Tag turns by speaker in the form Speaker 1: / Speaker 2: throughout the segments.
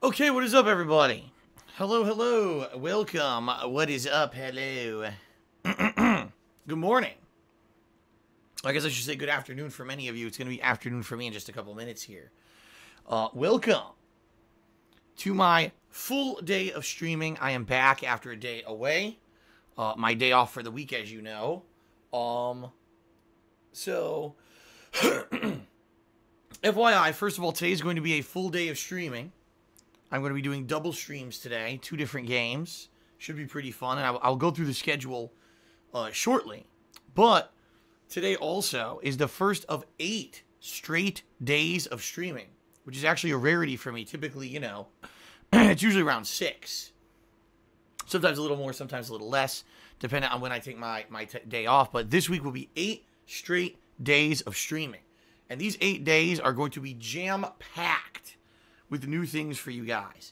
Speaker 1: Okay, what is up, everybody? Hello, hello. Welcome. What is up? Hello. Good morning. I guess I should say good afternoon for many of you. It's going to be afternoon for me in just a couple minutes here. Welcome to my full day of streaming. I am back after a day away. My day off for the week, as you know. So, FYI, first of all, today is going to be a full day of streaming. I'm going to be doing double streams today, 2 different games. Should be pretty fun, and I'll go through the schedule shortly. But today also is the first of 8 straight days of streaming, which is actually a rarity for me. Typically, you know, it's usually around 6. Sometimes a little more, sometimes a little less, depending on when I take my day off. But this week will be 8 straight days of streaming. And these 8 days are going to be jam-packed with new things for you guys.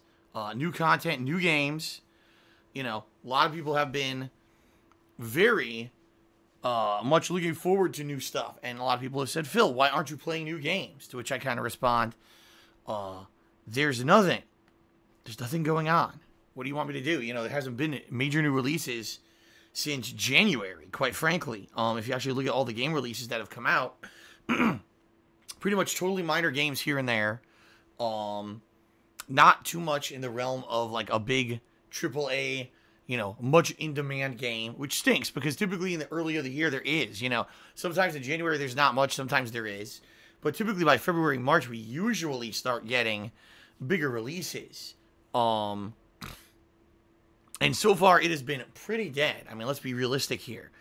Speaker 1: New content, new games. You know, a lot of people have been very much looking forward to new stuff. And a lot of people have said, Phil, why aren't you playing new games? To which I kind of respond, there's nothing. There's nothing going on. What do you want me to do? You know, there hasn't been major new releases since January, quite frankly. If you actually look at all the game releases that have come out, pretty much totally minor games here and there. Not too much in the realm of like a big AAA, you know, much in demand game, which stinks because typically in the early of the year there is, you know, sometimes in January there's not much, sometimes there is, but typically by February, March, we usually start getting bigger releases. And so far it has been pretty dead. I mean, let's be realistic here.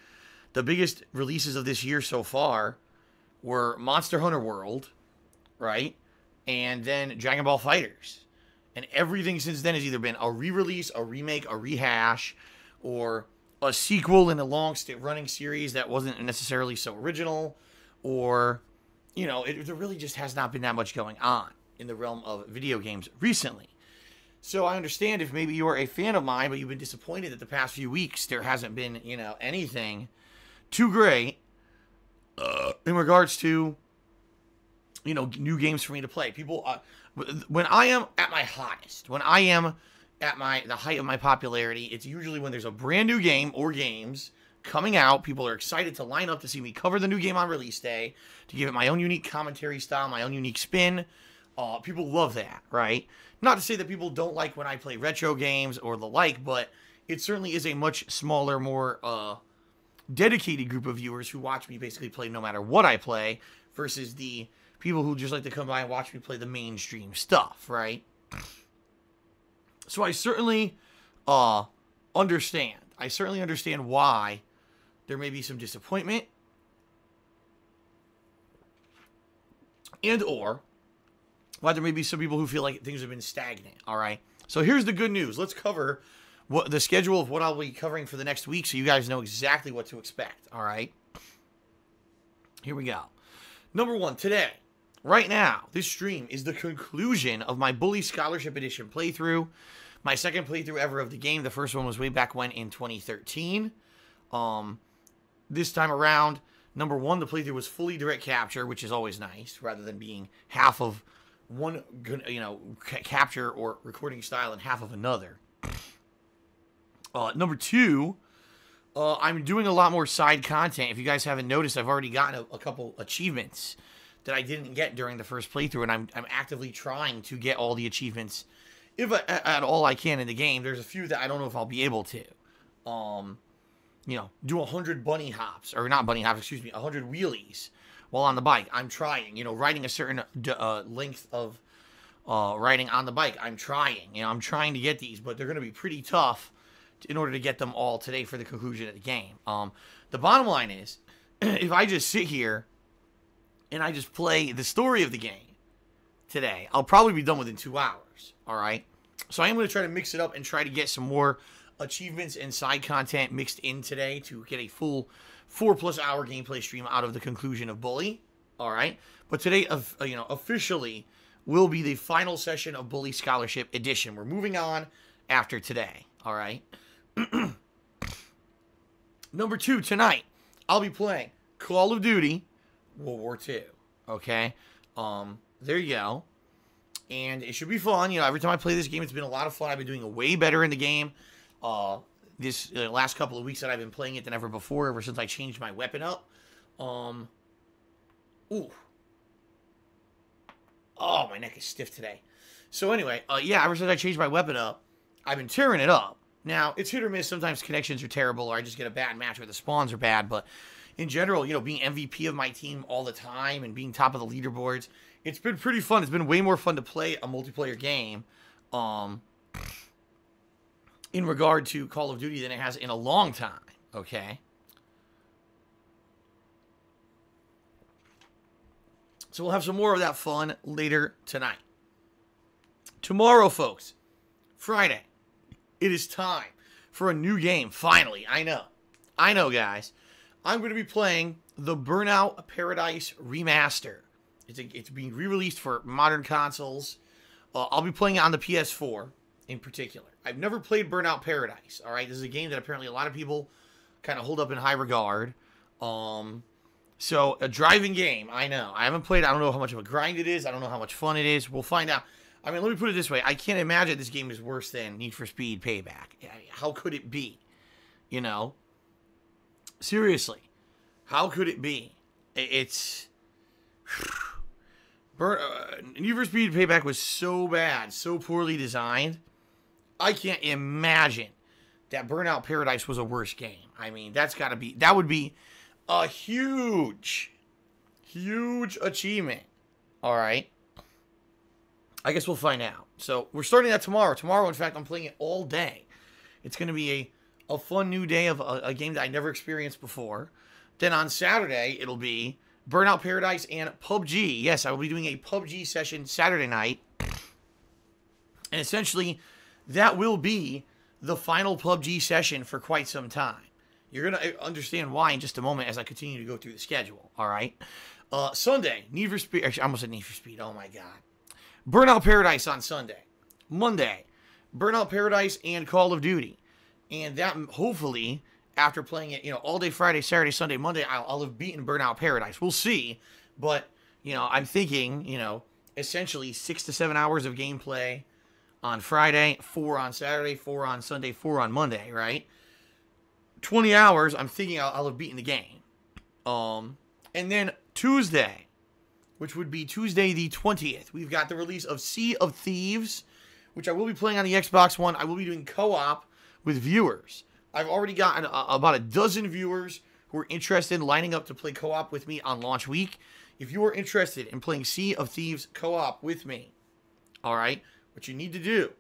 Speaker 1: The biggest releases of this year so far were Monster Hunter World, right? And then Dragon Ball FighterZ. And everything since then has either been a re-release, a remake, a rehash, or a sequel in a long-running series that wasn't necessarily so original, or, you know, there really just has not been that much going on in the realm of video games recently. So I understand if maybe you're a fan of mine, but you've been disappointed that the past few weeks there hasn't been, you know, anything too great in regards to, you know, new games for me to play. People, when I am at my hottest, when I am at the height of my popularity, it's usually when there's a brand new game or games coming out. People are excited to line up to see me cover the new game on release day, to give it my own unique commentary style, my own unique spin. People love that, right? Not to say that people don't like when I play retro games or the like, but it certainly is a much smaller, more dedicated group of viewers who watch me basically play no matter what I play, versus the people who just like to come by and watch me play the mainstream stuff, right? So I certainly understand. I certainly understand why there may be some disappointment, and or why there may be some people who feel like things have been stagnant, all right? So here's the good news. Let's cover the schedule of what I'll be covering for the next week so you guys know exactly what to expect, all right? Here we go. Number 1, today, right now, this stream is the conclusion of my Bully Scholarship Edition playthrough. My second playthrough ever of the game. The first one was way back when in 2013. This time around, number 1, the playthrough was fully direct capture, which is always nice, rather than being half of one, you know, capture or recording style and half of another. Number 2, I'm doing a lot more side content. If you guys haven't noticed, I've already gotten a couple achievements that I didn't get during the first playthrough, and I'm actively trying to get all the achievements, if at all I can in the game. There's a few that I don't know if I'll be able to. You know, do 100 bunny hops, or not bunny hops, excuse me, 100 wheelies while on the bike. I'm trying, you know, riding a certain length of riding on the bike. I'm trying, you know, I'm trying to get these, but they're going to be pretty tough in order to get them all today for the conclusion of the game. The bottom line is, if I just sit here and I just play the story of the game today, I'll probably be done within 2 hours, all right? So I am going to try to mix it up and try to get some more achievements and side content mixed in today to get a full 4+ hour gameplay stream out of the conclusion of Bully, all right? But today, you know, officially will be the final session of Bully Scholarship Edition. We're moving on after today, all right? Number 2, tonight, I'll be playing Call of Duty World War II, okay? There you go. And it should be fun. You know, every time I play this game, it's been a lot of fun. I've been doing way better in the game this last couple of weeks that I've been playing it than ever before, ever since I changed my weapon up. Ooh. Oh, my neck is stiff today. So anyway, yeah, ever since I changed my weapon up, I've been tearing it up. Now, it's hit or miss. Sometimes connections are terrible, or I just get a bad match where the spawns are bad. But in general, you know, being MVP of my team all the time and being top of the leaderboards, it's been pretty fun. It's been way more fun to play a multiplayer game in regard to Call of Duty than it has in a long time, okay? So we'll have some more of that fun later tonight. Tomorrow, folks, Friday, it is time for a new game, finally. I know, guys. I'm going to be playing the Burnout Paradise Remaster. It's being re-released for modern consoles. I'll be playing it on the PS4 in particular. I've never played Burnout Paradise, all right? This is a game that apparently a lot of people kind of hold up in high regard. So, a driving game, I know. I haven't played it. I don't know how much of a grind it is. I don't know how much fun it is. We'll find out. I mean, let me put it this way. I can't imagine this game is worse than Need for Speed Payback. How could it be? You know? Seriously. How could it be? It's... Need for Speed Payback was so bad, so poorly designed. I can't imagine that Burnout Paradise was a worse game. I mean, that would be a huge achievement. All right. I guess we'll find out. So we're starting that tomorrow. Tomorrow, in fact, I'm playing it all day. It's going to be a fun new day of a game that I never experienced before. Then on Saturday, it'll be Burnout Paradise and PUBG. Yes, I will be doing a PUBG session Saturday night. And essentially, that will be the final PUBG session for quite some time. You're going to understand why in just a moment as I continue to go through the schedule. All right. Sunday, Need for Speed. Actually, I almost said Need for Speed. Oh, my God. Burnout Paradise on Sunday. Monday, Burnout Paradise and Call of Duty. And that, hopefully, after playing it, you know, all day Friday, Saturday, Sunday, Monday, I'll have beaten Burnout Paradise. We'll see. But, you know, I'm thinking, you know, essentially 6 to 7 hours of gameplay on Friday, 4 on Saturday, 4 on Sunday, 4 on Monday, right? 20 hours, I'm thinking I'll have beaten the game. And then Tuesday, which would be Tuesday the 20th, we've got the release of Sea of Thieves, which I will be playing on the Xbox One. I will be doing co-op with viewers. I've already gotten about a dozen viewers who are interested in lining up to play co-op with me on launch week. If you are interested in playing Sea of Thieves co-op with me, all right, what you need to do,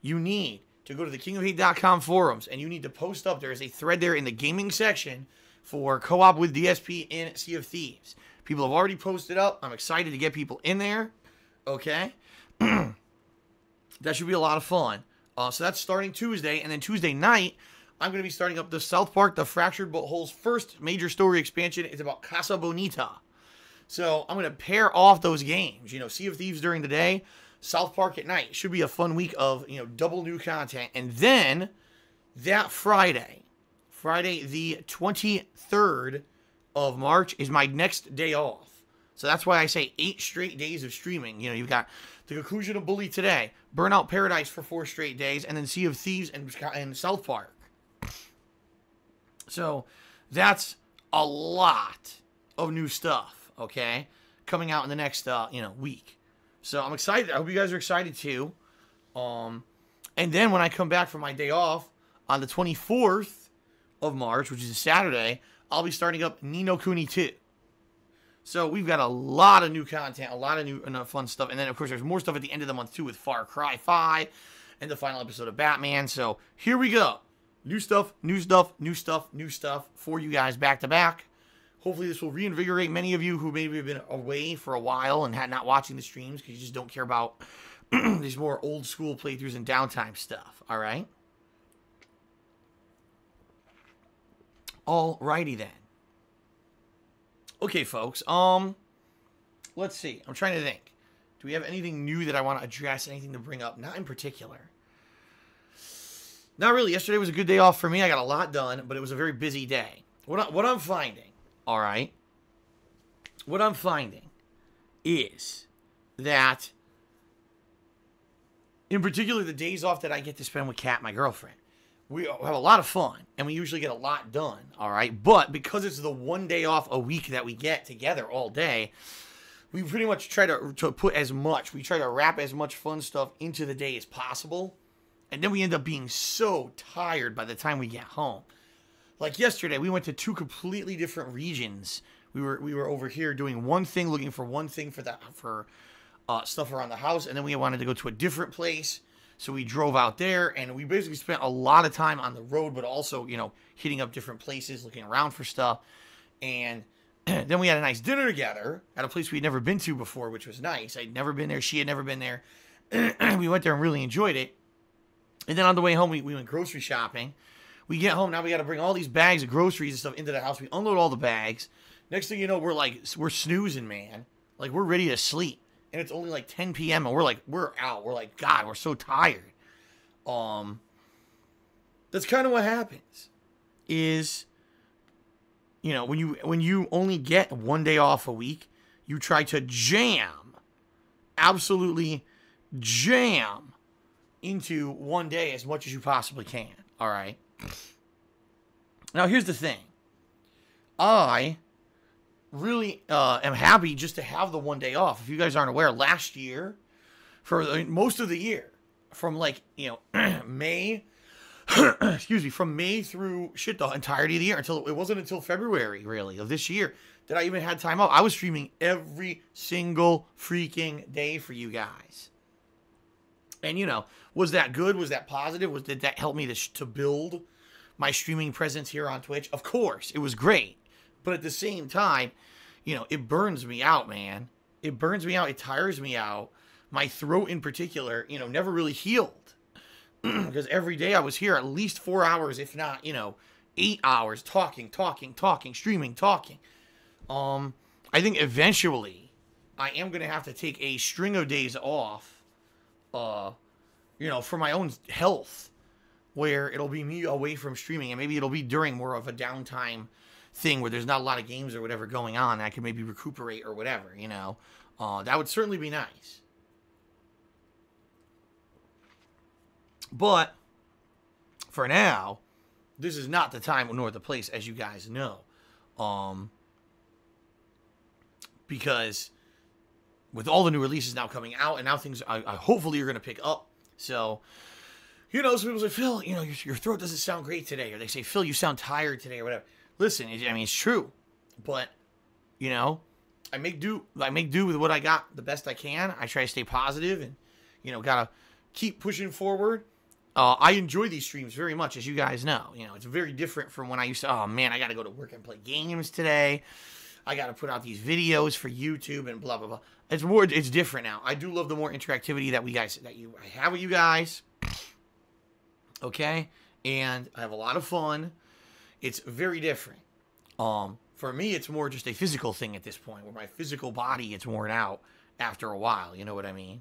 Speaker 1: you need to go to the kingofhate.com forums, and you need to post up. There is a thread there in the gaming section for co-op with DSP in Sea of Thieves. People have already posted up. I'm excited to get people in there. Okay? That should be a lot of fun. So that's starting Tuesday. And then Tuesday night, I'm going to be starting up the South Park, The Fractured But Whole's first major story expansion. It's about Casa Bonita. So I'm going to pair off those games. You know, Sea of Thieves during the day, South Park at night. Should be a fun week of, you know, double new content. And then that Friday the 23rd of March is my next day off. So that's why I say 8 straight days of streaming. You know, you've got The Conclusion of Bully today, Burnout Paradise for 4 straight days, and then Sea of Thieves and South Park. So that's a lot of new stuff, okay, coming out in the next, week. So I'm excited. I hope you guys are excited too. And then when I come back from my day off on the 24th of March, which is a Saturday, I'll be starting up Ni no Kuni 2. So we've got a lot of new content, a lot of new fun stuff. And then, of course, there's more stuff at the end of the month, too, with Far Cry 5 and the final episode of Batman. So here we go. New stuff for you guys back to back. Hopefully this will reinvigorate many of you who maybe have been away for a while and had not watching the streams because you just don't care about these more old school playthroughs and downtime stuff. All right? Alrighty then. Okay, folks. Let's see. I'm trying to think. Do we have anything new that I want to address? Anything to bring up? Not in particular. Not really. Yesterday was a good day off for me. I got a lot done, but it was a very busy day. What I'm finding, all right? What I'm finding is that In particular, the days off that I get to spend with Kat, my girlfriend. We have a lot of fun, and we usually get a lot done, all right? But because it's the one day off a week that we get together all day, we pretty much try to put as much, we try to wrap as much fun stuff into the day as possible. And then we end up being so tired by the time we get home. Like yesterday, we went to 2 completely different regions. We were over here doing one thing, looking for one thing for stuff around the house, and then we wanted to go to a different place. So we drove out there, and we basically spent a lot of time on the road, but also, hitting up different places, looking around for stuff. And then we had a nice dinner together at a place we'd never been to before, which was nice. I'd never been there. She had never been there. We went there and really enjoyed it. And then on the way home, we went grocery shopping. We get home, now we got to bring all these bags of groceries and stuff into the house. We unload all the bags. Next thing you know, we're snoozing, man. Like, we're ready to sleep. And it's only like 10 p.m. and we're out. We're like, God, we're so tired. That's kind of what happens. Is, when you only get one day off a week, you try to absolutely jam into one day as much as you possibly can. All right. Now, here's the thing. I really am happy just to have the one day off. If you guys aren't aware, last year, for most of the year, from May, from May through the entirety of the year, it wasn't until February, really, of this year that I even had time off. I was streaming every single freaking day for you guys. And, was that good? Was that positive? Did that help me to build my streaming presence here on Twitch? Of course, it was great. But at the same time, it burns me out, man. It burns me out. It tires me out. My throat in particular, never really healed. Because every day I was here at least 4 hours, if not, 8 hours, talking, streaming, talking. I think eventually I am going to have to take a string of days off, for my own health, where it'll be me away from streaming, and maybe it'll be during more of a downtime thing where there's not a lot of games or whatever going on. I can maybe recuperate or whatever, that would certainly be nice. But for now, this is not the time nor the place, as you guys know, because with all the new releases now coming out, and now things I hopefully are going to pick up. So, some people say, Phil, your throat doesn't sound great today. Or they say, Phil, you sound tired today or whatever. Listen, it's true. But, I make do with what I got the best I can. I try to stay positive and, gotta keep pushing forward. I enjoy these streams very much, as you guys know. It's very different from when I used to, oh man, I gotta go to work and play games today. I gotta put out these videos for YouTube and blah, blah, blah. It's different now. I do love the more interactivity I have with you guys. Okay? And I have a lot of fun. It's very different. For me, it's more just a physical thing at this point, where my physical body gets worn out after a while. You know what I mean?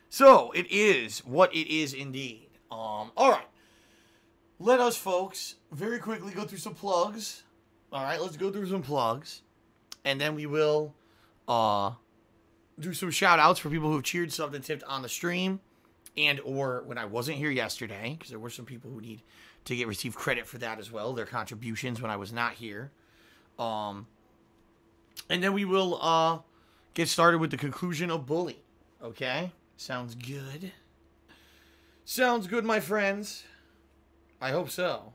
Speaker 1: So, it is what it is indeed. All right. Let us, folks, very quickly go through some plugs. All right, let's go through some plugs. And then we will do some shout-outs for people who have cheered, subbed, and tipped on the stream. And or when I wasn't here yesterday, because there were some people who need to receive credit for that as well, their contributions when I was not here. And then we will get started with the conclusion of Bully. Okay? Sounds good. Sounds good, my friends. I hope so.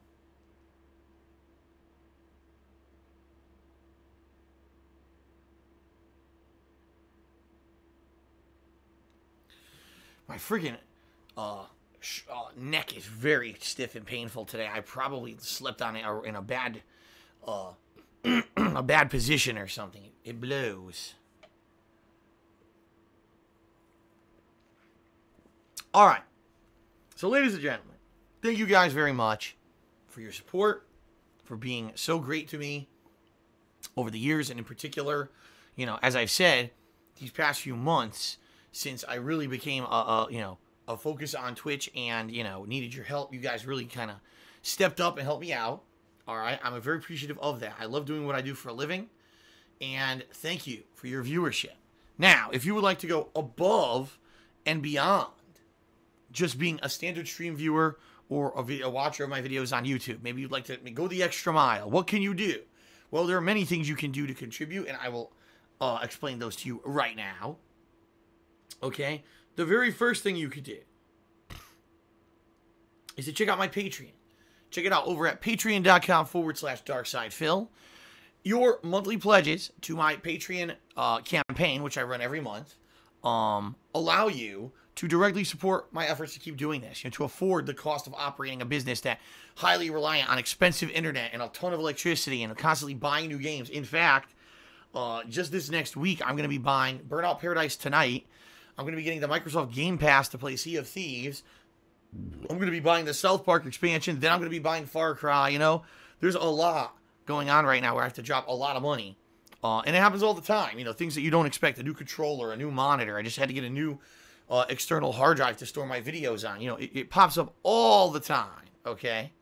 Speaker 1: My friggin' neck is very stiff and painful today. I probably slept on it in a bad a bad position or something. It blows. All right. So, ladies and gentlemen, thank you guys very much for your support, for being so great to me over the years, and in particular, as I've said, these past few months, since I really became a focus on Twitch and, needed your help, you guys really kind of stepped up and helped me out. All right. I'm very appreciative of that. I love doing what I do for a living. And thank you for your viewership. Now, if you would like to go above and beyond just being a standard stream viewer or a video watcher of my videos on YouTube, maybe you'd like to go the extra mile, what can you do? Well, there are many things you can do to contribute, and I will explain those to you right now. Okay? The very first thing you could do is to check out my Patreon. Check it out over at patreon.com/darksidephil. Your monthly pledges to my Patreon campaign, which I run every month, allow you to directly support my efforts to keep doing this, to afford the cost of operating a business that highly reliant on expensive internet and a ton of electricity and constantly buying new games. In fact, just this next week, I'm going to be buying Burnout Paradise tonight. I'm going to be getting the Microsoft Game Pass to play Sea of Thieves. I'm going to be buying the South Park expansion. Then I'm going to be buying Far Cry. There's a lot going on right now where I have to drop a lot of money. And it happens all the time. Things that you don't expect. A new controller, a new monitor. I just had to get a new external hard drive to store my videos on. It pops up all the time. Okay?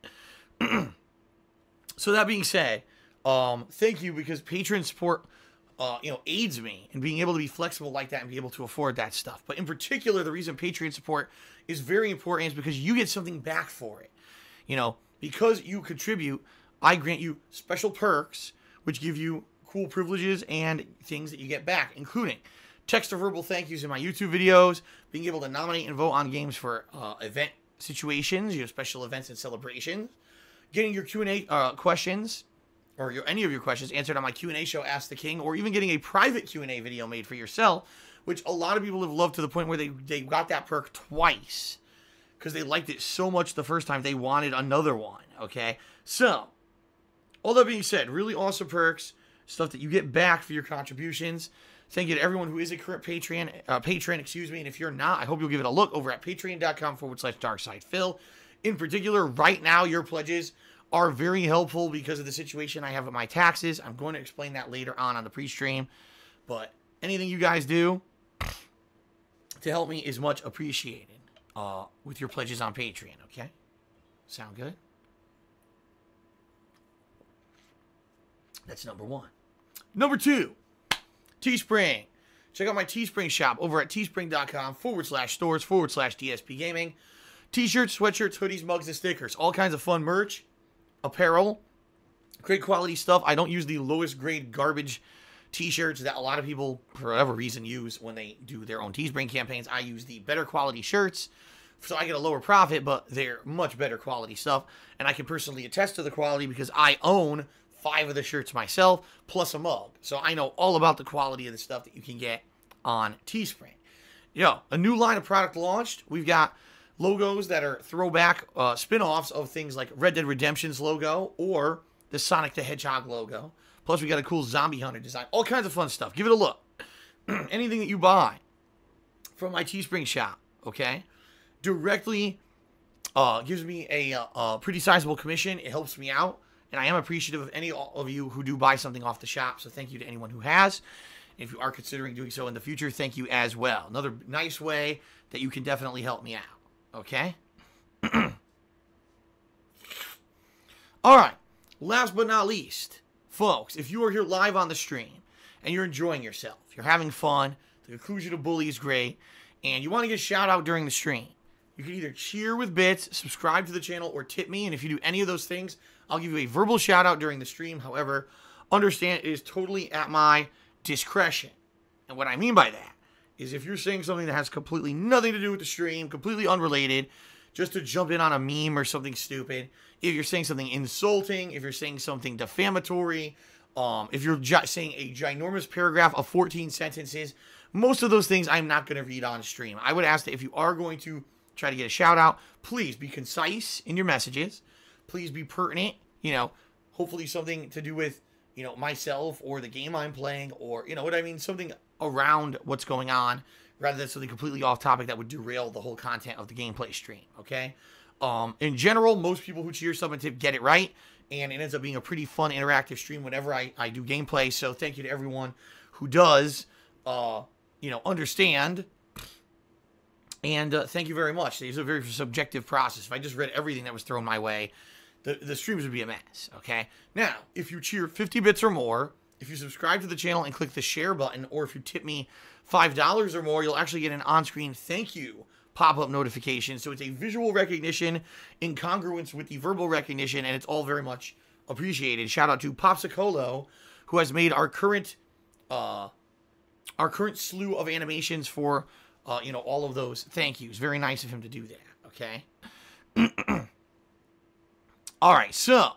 Speaker 1: So that being said, thank you, because patron support aids me in being able to be flexible like that and be able to afford that stuff. But in particular, the reason Patreon support is very important is because you get something back for it. Because you contribute, I grant you special perks, which give you cool privileges and things that you get back, including text or verbal thank yous in my YouTube videos, being able to nominate and vote on games for event situations, special events and celebrations, getting your Q&A questions, or any of your questions answered on my Q&A show, Ask the King, or even getting a private Q&A video made for yourself, which a lot of people have loved to the point where they got that perk twice because they liked it so much the first time they wanted another one, okay? So, all that being said, really awesome perks, stuff that you get back for your contributions. Thank you to everyone who is a current patron, and if you're not, I hope you'll give it a look over at patreon.com/darksidephil. In particular, right now, your pledges are very helpful because of the situation I have with my taxes. I'm going to explain that later on the pre-stream. But anything you guys do to help me is much appreciated with your pledges on Patreon, okay? Sound good? That's number one. Number two, Teespring. Check out my Teespring shop over at teespring.com/stores/DSPGaming. T-shirts, sweatshirts, hoodies, mugs, and stickers. All kinds of fun merch. Apparel, great quality stuff. I don't use the lowest grade garbage t-shirts that a lot of people, for whatever reason, use when they do their own Teespring campaigns. I use the better quality shirts, so I get a lower profit, but they're much better quality stuff. And I can personally attest to the quality because I own 5 of the shirts myself, plus a mug. So I know all about the quality of the stuff that you can get on Teespring. A new line of product launched. We've got logos that are throwback spin-offs of things like Red Dead Redemption's logo or the Sonic the Hedgehog logo. Plus, we got a cool Zombie Hunter design. All kinds of fun stuff. Give it a look. Anything that you buy from my Teespring shop, okay, directly gives me a pretty sizable commission. It helps me out, and I am appreciative of any of you who do buy something off the shop, so thank you to anyone who has. If you are considering doing so in the future, thank you as well. Another nice way that you can definitely help me out. Okay? All right. Last but not least, folks, if you are here live on the stream and you're enjoying yourself, you're having fun, the conclusion of Bully is great, and you want to get a shout out during the stream, you can either cheer with bits, subscribe to the channel, or tip me. And if you do any of those things, I'll give you a verbal shout out during the stream. However, understand it is totally at my discretion. And what I mean by that is if you're saying something that has completely nothing to do with the stream, completely unrelated, just to jump in on a meme or something stupid, if you're saying something insulting, if you're saying something defamatory, if you're saying a ginormous paragraph of 14 sentences, most of those things I'm not going to read on stream. I would ask that if you are going to try to get a shout out, please be concise in your messages. Please be pertinent, hopefully something to do with, myself or the game I'm playing, or, what I mean, something around what's going on rather than something completely off topic that would derail the whole content of the gameplay stream, okay? In general, most people who cheer, sub, and tip get it right, and it ends up being a pretty fun, interactive stream whenever I do gameplay, so thank you to everyone who does, understand, and thank you very much. It's a very subjective process. If I just read everything that was thrown my way, the streams would be a mess, okay? Now, if you cheer 50 bits or more, If you subscribe to the channel and click the share button, or if you tip me $5 or more, you'll actually get an on-screen thank you pop-up notification. So it's a visual recognition in congruence with the verbal recognition, and it's all very much appreciated. Shout out to Popsicolo, who has made our current slew of animations for all of those thank yous. Very nice of him to do that. Okay. All right, so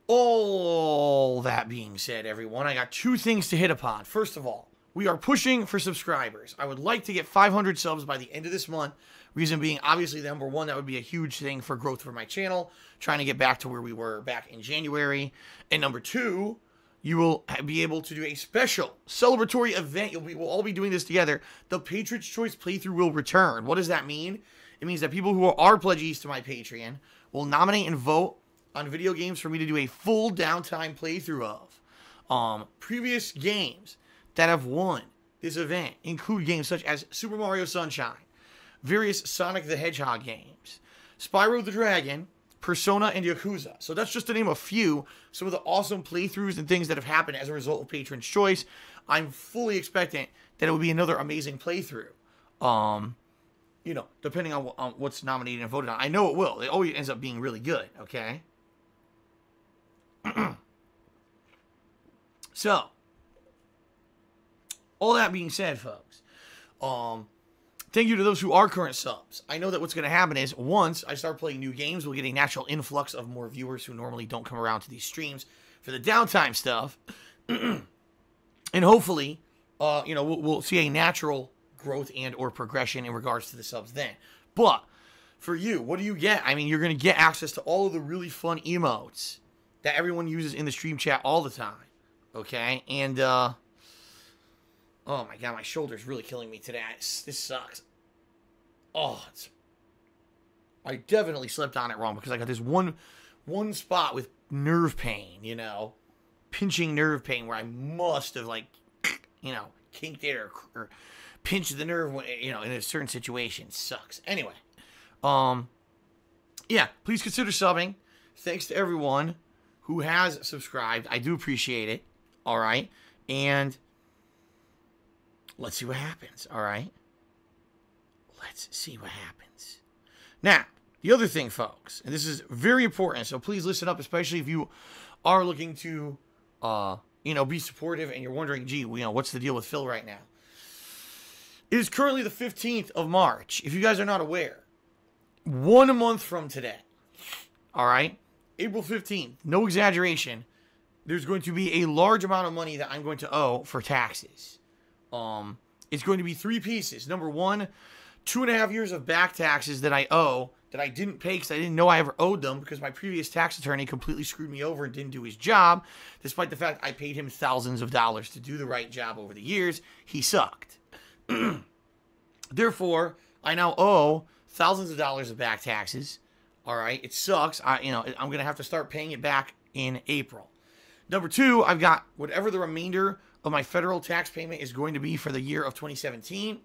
Speaker 1: all that being said, everyone, I got two things to hit upon. First of all, we are pushing for subscribers. I would like to get 500 subs by the end of this month. Reason being, obviously, number one, that would be a huge thing for growth for my channel, trying to get back to where we were back in January. And number two, you will be able to do a special celebratory event. We'll all be doing this together. The Patriot's Choice playthrough will return. What does that mean? It means that people who are pledgees to my Patreon will nominate and vote on video games for me to do a full downtime playthrough of. Previous games that have won this event include games such as Super Mario Sunshine, various Sonic the Hedgehog games, Spyro the Dragon, Persona, and Yakuza. So that's just to name a few, some of the awesome playthroughs and things that have happened as a result of Patron's Choice. I'm fully expectant that it will be another amazing playthrough. Depending on what's nominated and voted on. I know it will. It always ends up being really good, okay? So, all that being said, folks, thank you to those who are current subs. I know that what's going to happen is once I start playing new games, we'll get a natural influx of more viewers who normally don't come around to these streams for the downtime stuff. And hopefully, we'll see a natural growth and or progression in regards to the subs then. But for you, what do you get? I mean, you're going to get access to all of the really fun emotes that everyone uses in the stream chat all the time. Okay? And, oh my god, my shoulder's really killing me today. This sucks. Oh, I definitely slept on it wrong because I got this one spot with nerve pain, pinching nerve pain where I must have, kinked it or pinched the nerve, in a certain situation. Sucks. Anyway, yeah, please consider subbing. Thanks to everyone who has subscribed. I do appreciate it. All right. And let's see what happens, all right? Let's see what happens. Now, the other thing, folks, and this is very important, so please listen up, especially if you are looking to, be supportive and you're wondering, gee, what's the deal with Phil right now? It is currently the 15th of March, if you guys are not aware. 1 month from today, all right? April 15th, no exaggeration, there's going to be a large amount of money that I'm going to owe for taxes. It's going to be 3 pieces. Number one, 2.5 years of back taxes that I owe that I didn't pay because I didn't know I ever owed them because my previous tax attorney completely screwed me over and didn't do his job, despite the fact I paid him thousands of dollars to do the right job over the years. He sucked. Therefore, I now owe thousands of dollars of back taxes. All right, it sucks. I'm going to have to start paying it back in April. Number two, I've got whatever the remainder of my federal tax payment is going to be for the year of 2017.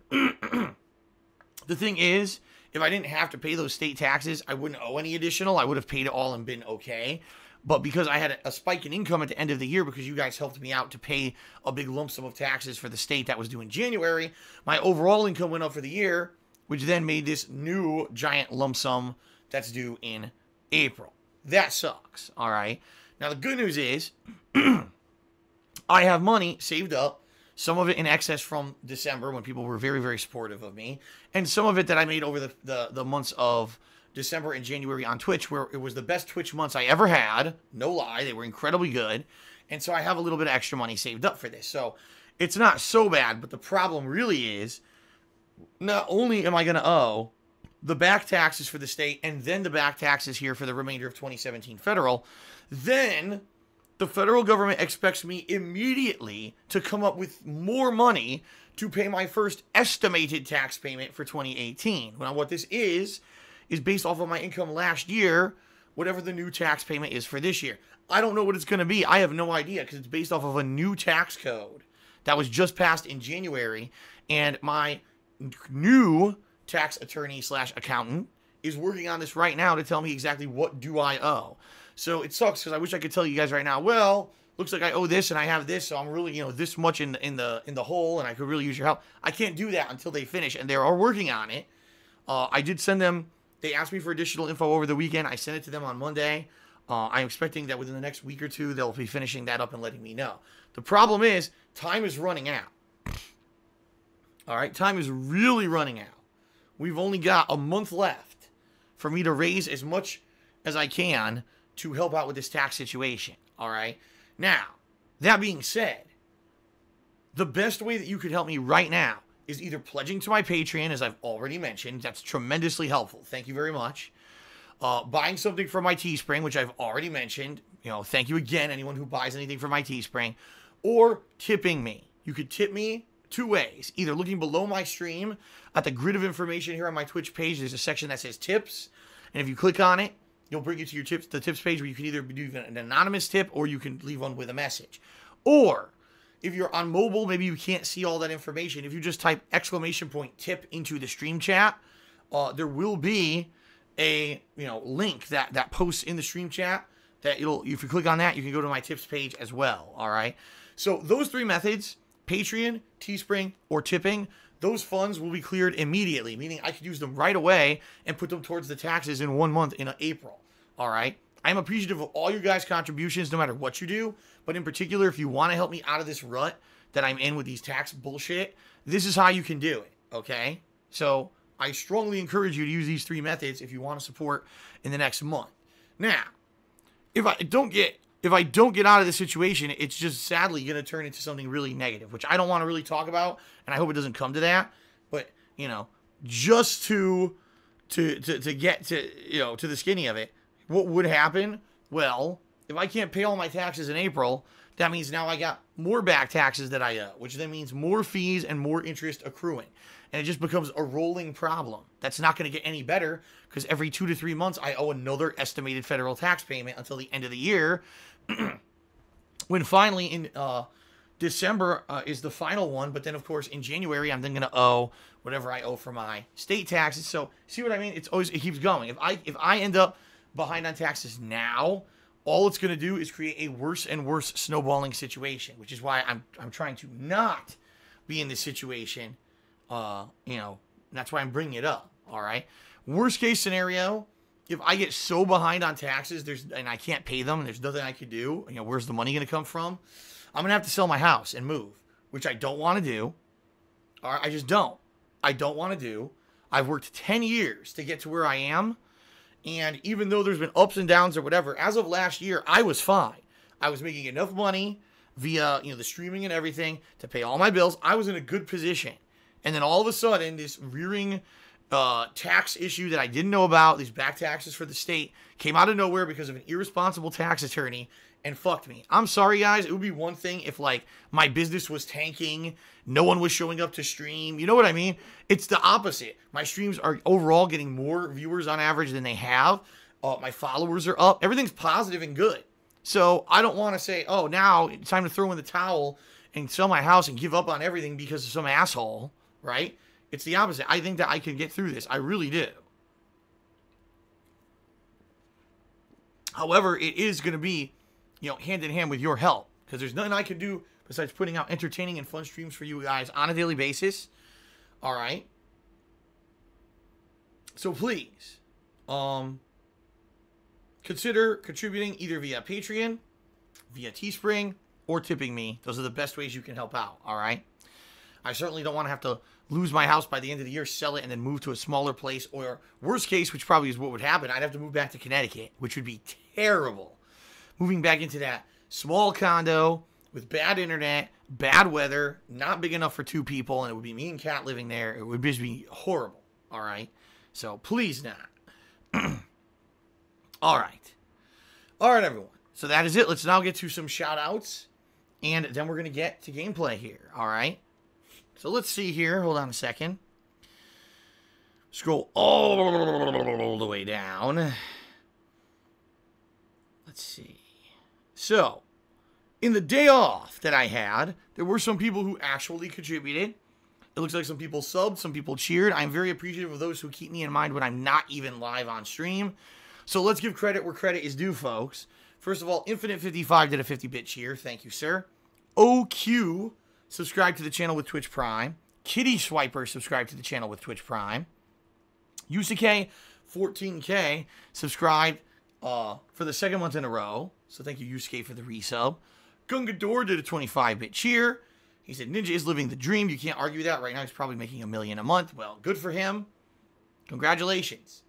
Speaker 1: The thing is, if I didn't have to pay those state taxes, I wouldn't owe any additional. I would have paid it all and been okay. But because I had a spike in income at the end of the year because you guys helped me out to pay a big lump sum of taxes for the state that was due in January, my overall income went up for the year, which then made this new giant lump sum that's due in April. That sucks, all right? Now, the good news is I have money saved up, some of it in excess from December when people were very, very supportive of me, and some of it that I made over the months of December and January on Twitch, where it was the best Twitch months I ever had. No lie, they were incredibly good. And so I have a little bit of extra money saved up for this. So it's not so bad, but the problem really is not only am I going to owe the back taxes for the state and then the back taxes here for the remainder of 2017 federal, then the federal government expects me immediately to come up with more money to pay my first estimated tax payment for 2018. Now, what this is based off of my income last year, whatever the new tax payment is for this year. I don't know what it's going to be. I have no idea because it's based off of a new tax code that was just passed in January, and my new tax attorney / accountant is working on this right now to tell me exactly what do I owe. So it sucks because I wish I could tell you guys right now, well, looks like I owe this and I have this, so I'm really, this much in the hole, and I could really use your help. I can't do that until they finish, and they are working on it. I did send them. They asked me for additional info over the weekend. I sent it to them on Monday. I'm expecting that within the next week or two, they'll be finishing that up and letting me know. The problem is, time is running out. All right, time is really running out. We've only got a month left for me to raise as much as I can to help out with this tax situation. All right. Now, that being said, the best way that you could help me right now is either pledging to my Patreon, as I've already mentioned. That's tremendously helpful. Thank you very much. Buying something from my Teespring, which I've already mentioned. Thank you again, anyone who buys anything from my Teespring. Or tipping me. You could tip me two ways. Either looking below my stream at the grid of information here on my Twitch page, there's a section that says tips. And if you click on it, it'll bring you to your the tips page where you can either do an anonymous tip or you can leave one with a message. Or if you're on mobile, maybe you can't see all that information. If you just type !tip into the stream chat, there will be a link that posts in the stream chat that if you click on that, you can go to my tips page as well. All right. So those three methods, Patreon, Teespring, or tipping, those funds will be cleared immediately, meaning I could use them right away and put them towards the taxes in 1 month in April. All right. I'm appreciative of all your guys' contributions, no matter what you do. But in particular, if you want to help me out of this rut that I'm in with these tax bullshit, this is how you can do it. Okay. So I strongly encourage you to use these three methods if you want to support in the next month. Now, if I don't get out of this situation, it's just sadly going to turn into something really negative, which I don't want to really talk about, and I hope it doesn't come to that. But just to get to the skinny of it, what would happen? Well, if I can't pay all my taxes in April, that means now I got more back taxes that I owe, which then means more fees and more interest accruing. And it just becomes a rolling problem. That's not going to get any better because every 2 to 3 months, I owe another estimated federal tax payment until the end of the year. When finally in December is the final one. But then, of course, in January, I'm then going to owe whatever I owe for my state taxes. So see what I mean? It keeps going. If I end up behind on taxes now, all it's going to do is create a worse and worse snowballing situation, which is why I'm trying to not be in this situation. That's why I'm bringing it up. All right. Worst case scenario, if I get so behind on taxes, and I can't pay them, and there's nothing I could do, where's the money going to come from? I'm going to have to sell my house and move, which I don't want to do. All right. I just don't. I don't want to do. I've worked 10 years to get to where I am. And even though there's been ups and downs or whatever, as of last year, I was fine. I was making enough money via, the streaming and everything to pay all my bills. I was in a good position. And then all of a sudden, this rearing tax issue that I didn't know about, these back taxes for the state, came out of nowhere because of an irresponsible tax attorney and fucked me. I'm sorry, guys. It would be one thing if, my business was tanking, no one was showing up to stream. You know what I mean? It's the opposite. My streams are overall getting more viewers on average than they have. My followers are up. Everything's positive and good. So I don't want to say, oh, now it's time to throw in the towel and sell my house and give up on everything because of some asshole, right? It's the opposite. I think that I can get through this. I really do. However, it is going to be, hand in hand with your help, because there's nothing I can do besides putting out entertaining and fun streams for you guys on a daily basis. All right. So please, consider contributing either via Patreon, via Teespring, or tipping me. Those are the best ways you can help out. All right. I certainly don't want to have to lose my house by the end of the year, sell it, and then move to a smaller place. Or worst case, which probably is what would happen, I'd have to move back to Connecticut, which would be terrible. Moving back into that small condo with bad internet, bad weather, not big enough for 2 people, and it would be me and Kat living there. It would just be horrible. All right. So please not. All right. All right, everyone. So that is it. Let's now get to some shout outs, and then we're going to get to gameplay here. All right. So let's see here. Hold on a second. Scroll all the way down. Let's see. So, in the day off that I had, there were some people who actually contributed. It looks like some people subbed, some people cheered. I'm very appreciative of those who keep me in mind when I'm not even live on stream. So let's give credit where credit is due, folks. First of all, Infinite55 did a 50-bit cheer. Thank you, sir. OQ subscribed to the channel with Twitch Prime. Kitty Swiper subscribed to the channel with Twitch Prime. Yusuke 14K subscribed for the second month in a row. So thank you, Yusuke, for the resub. Gungador did a 25-bit cheer. He said, Ninja is living the dream. You can't argue that. Right now, he's probably making $1 million a month. Well, good for him. Congratulations.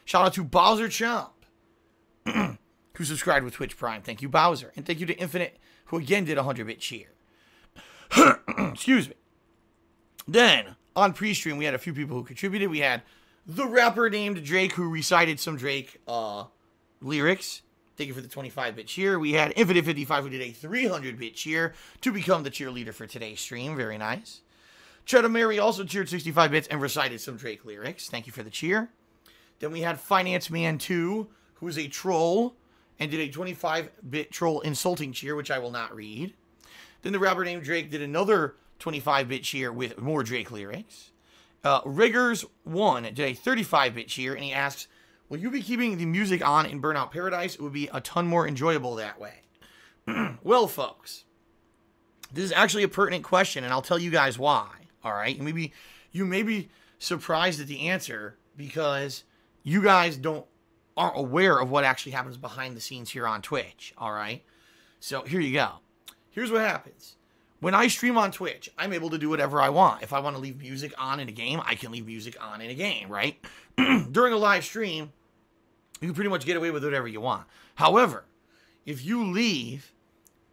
Speaker 1: Shout out to Bowser Chomp, who subscribed with Twitch Prime. Thank you, Bowser. And thank you to Infinite, who again did a 100-bit cheer. Excuse me. Then, on pre-stream, we had a few people who contributed. We had the rapper named Drake, who recited some Drake lyrics. Thank you for the 25-bit cheer. We had Infinite55, who did a 300-bit cheer to become the cheerleader for today's stream. Very nice. Cheddar Mary also cheered 65 bits and recited some Drake lyrics. Thank you for the cheer. Then we had Finance Man 2, who is a troll, and did a 25-bit troll insulting cheer, which I will not read. Then the rapper named Drake did another 25-bit cheer with more Drake lyrics. Riggers1 did a 35-bit cheer, and he asks, will you be keeping the music on in Burnout Paradise? It would be a ton more enjoyable that way. Well, folks, this is actually a pertinent question, and I'll tell you guys why. All right? You may be surprised at the answer because you guys aren't aware of what actually happens behind the scenes here on Twitch. All right? So here you go. Here's what happens. When I stream on Twitch, I'm able to do whatever I want. If I want to leave music on in a game, I can leave music on in a game, right? During a live stream, you can pretty much get away with whatever you want. However, if you leave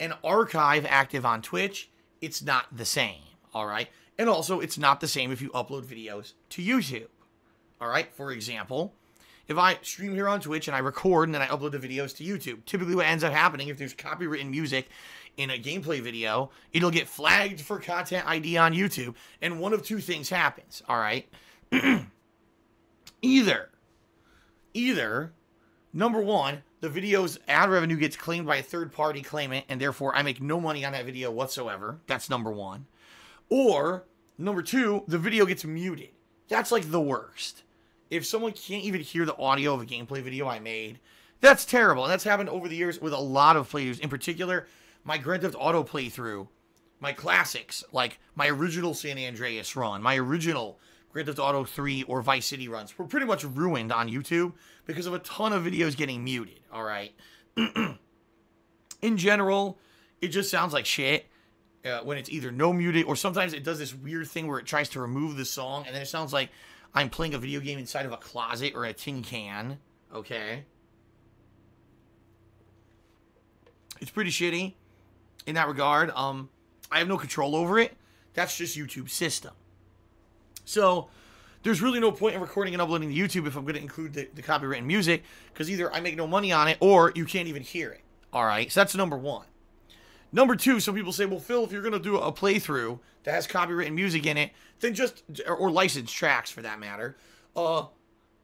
Speaker 1: an archive active on Twitch, it's not the same, all right? And also, it's not the same if you upload videos to YouTube, all right? For example, if I stream here on Twitch and I record and then I upload the videos to YouTube, typically what ends up happening, if there's copywritten music in a gameplay video, it'll get flagged for content ID on YouTube, and one of two things happens, all right? Either, number one, the video's ad revenue gets claimed by a third-party claimant, and therefore I make no money on that video whatsoever. That's number one. Or, number two, the video gets muted. That's like the worst. If someone can't even hear the audio of a gameplay video I made, that's terrible. And that's happened over the years with a lot of playthroughs. In particular, my Grand Theft Auto playthrough, my classics, like my original San Andreas run, my original Grand Theft Auto 3 or Vice City runs were pretty much ruined on YouTube because of a ton of videos getting muted, all right? In general, it just sounds like shit when it's either no muted or sometimes it does this weird thing where it tries to remove the song and then it sounds like I'm playing a video game inside of a closet or a tin can, okay? It's pretty shitty in that regard. I have no control over it. That's just YouTube's system. So there's really no point in recording and uploading to YouTube if I'm going to include the copywritten music, because either I make no money on it or you can't even hear it. All right, so that's number one. Number two, some people say, well, Phil, if you're going to do a playthrough that has copywritten music in it, then just, or licensed tracks for that matter,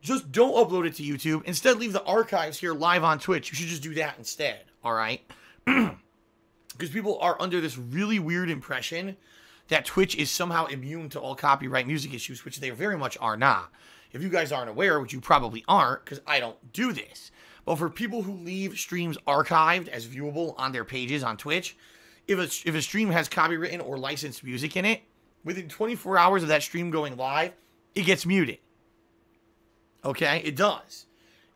Speaker 1: just don't upload it to YouTube. Instead, leave the archives here live on Twitch. You should just do that instead, all right? Because people are under this really weird impression that Twitch is somehow immune to all copyright music issues, which they very much are not. If you guys aren't aware, which you probably aren't, because I don't do this, but for people who leave streams archived as viewable on their pages on Twitch, if a stream has copywritten or licensed music in it, within 24 hours of that stream going live, it gets muted. Okay? It does.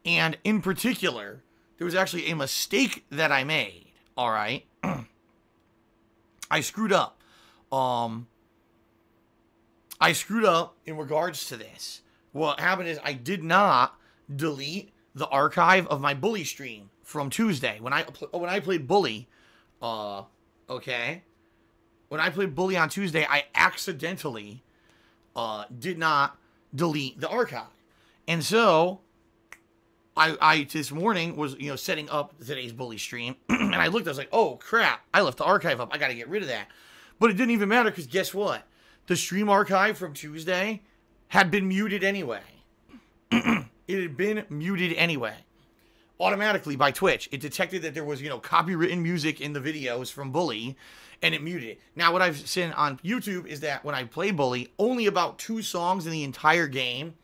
Speaker 1: And in particular, there was actually a mistake that I made. All right? I screwed up. I screwed up in regards to this. What happened is I did not delete the archive of my Bully stream from Tuesday. When I played Bully, okay? When I played Bully on Tuesday, I accidentally did not delete the archive. And so I this morning was, setting up today's Bully stream, and I looked, I was like, oh crap, I left the archive up. I got to get rid of that. But it didn't even matter, because guess what? The stream archive from Tuesday had been muted anyway. It had been muted anyway. Automatically by Twitch. It detected that there was, copywritten music in the videos from Bully, and it muted it. Now, what I've seen on YouTube is that when I play Bully, only about 2 songs in the entire game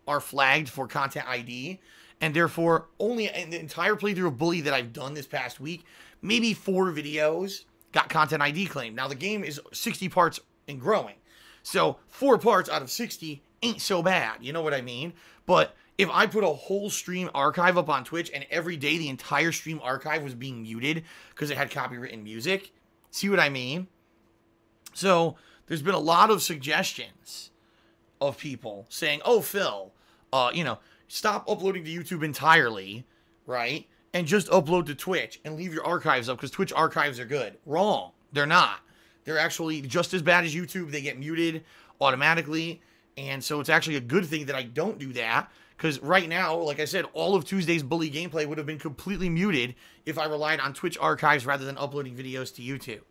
Speaker 1: are flagged for content ID, And therefore, only in the entire playthrough of Bully that I've done this past week, maybe 4 videos got Content ID claimed. Now, the game is 60 parts and growing. So 4 parts out of 60 ain't so bad. You know what I mean? But if I put a whole stream archive up on Twitch and every day the entire stream archive was being muted because it had copywritten music, see what I mean? So there's been a lot of suggestions of people saying, oh, Phil, stop uploading to YouTube entirely, right? And just upload to Twitch and leave your archives up because Twitch archives are good. Wrong. They're not. They're actually just as bad as YouTube. They get muted automatically. And so it's actually a good thing that I don't do that. Because right now, like I said, all of Tuesday's Bully gameplay would have been completely muted if I relied on Twitch archives rather than uploading videos to YouTube.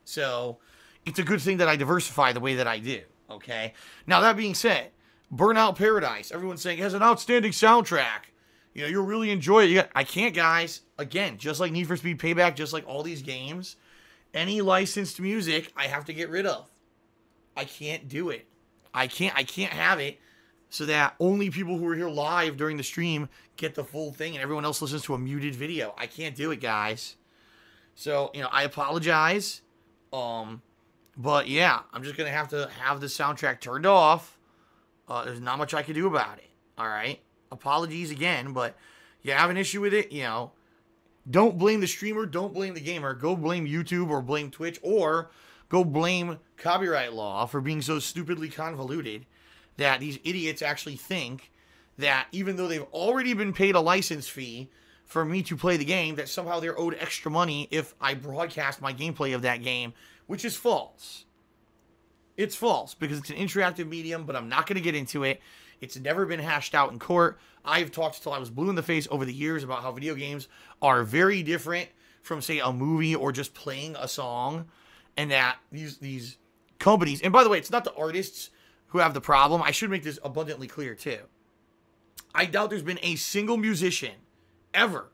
Speaker 1: So it's a good thing that I diversify the way that I do. Okay? Now, that being said, Burnout Paradise. Everyone's saying it has an outstanding soundtrack. You'll really enjoy it. I can't, guys. Again, just like Need for Speed Payback, just like all these games, any licensed music I have to get rid of. I can't do it. I can't have it so that only people who are here live during the stream get the full thing and everyone else listens to a muted video. I can't do it, guys. So, I apologize. But yeah, I'm just going to have the soundtrack turned off. There's not much I can do about it. All right. Apologies again, but you have an issue with it, don't blame the streamer, don't blame the gamer. Go blame YouTube or blame Twitch or go blame copyright law for being so stupidly convoluted that these idiots actually think that even though they've already been paid a license fee for me to play the game, that somehow they're owed extra money if I broadcast my gameplay of that game, which is false. It's false because it's an interactive medium, but I'm not going to get into it. It's never been hashed out in court. I've talked till I was blue in the face over the years about how video games are very different from, say, a movie or just playing a song, and that these companies, and by the way, it's not the artists who have the problem. I should make this abundantly clear, too. I doubt there's been a single musician ever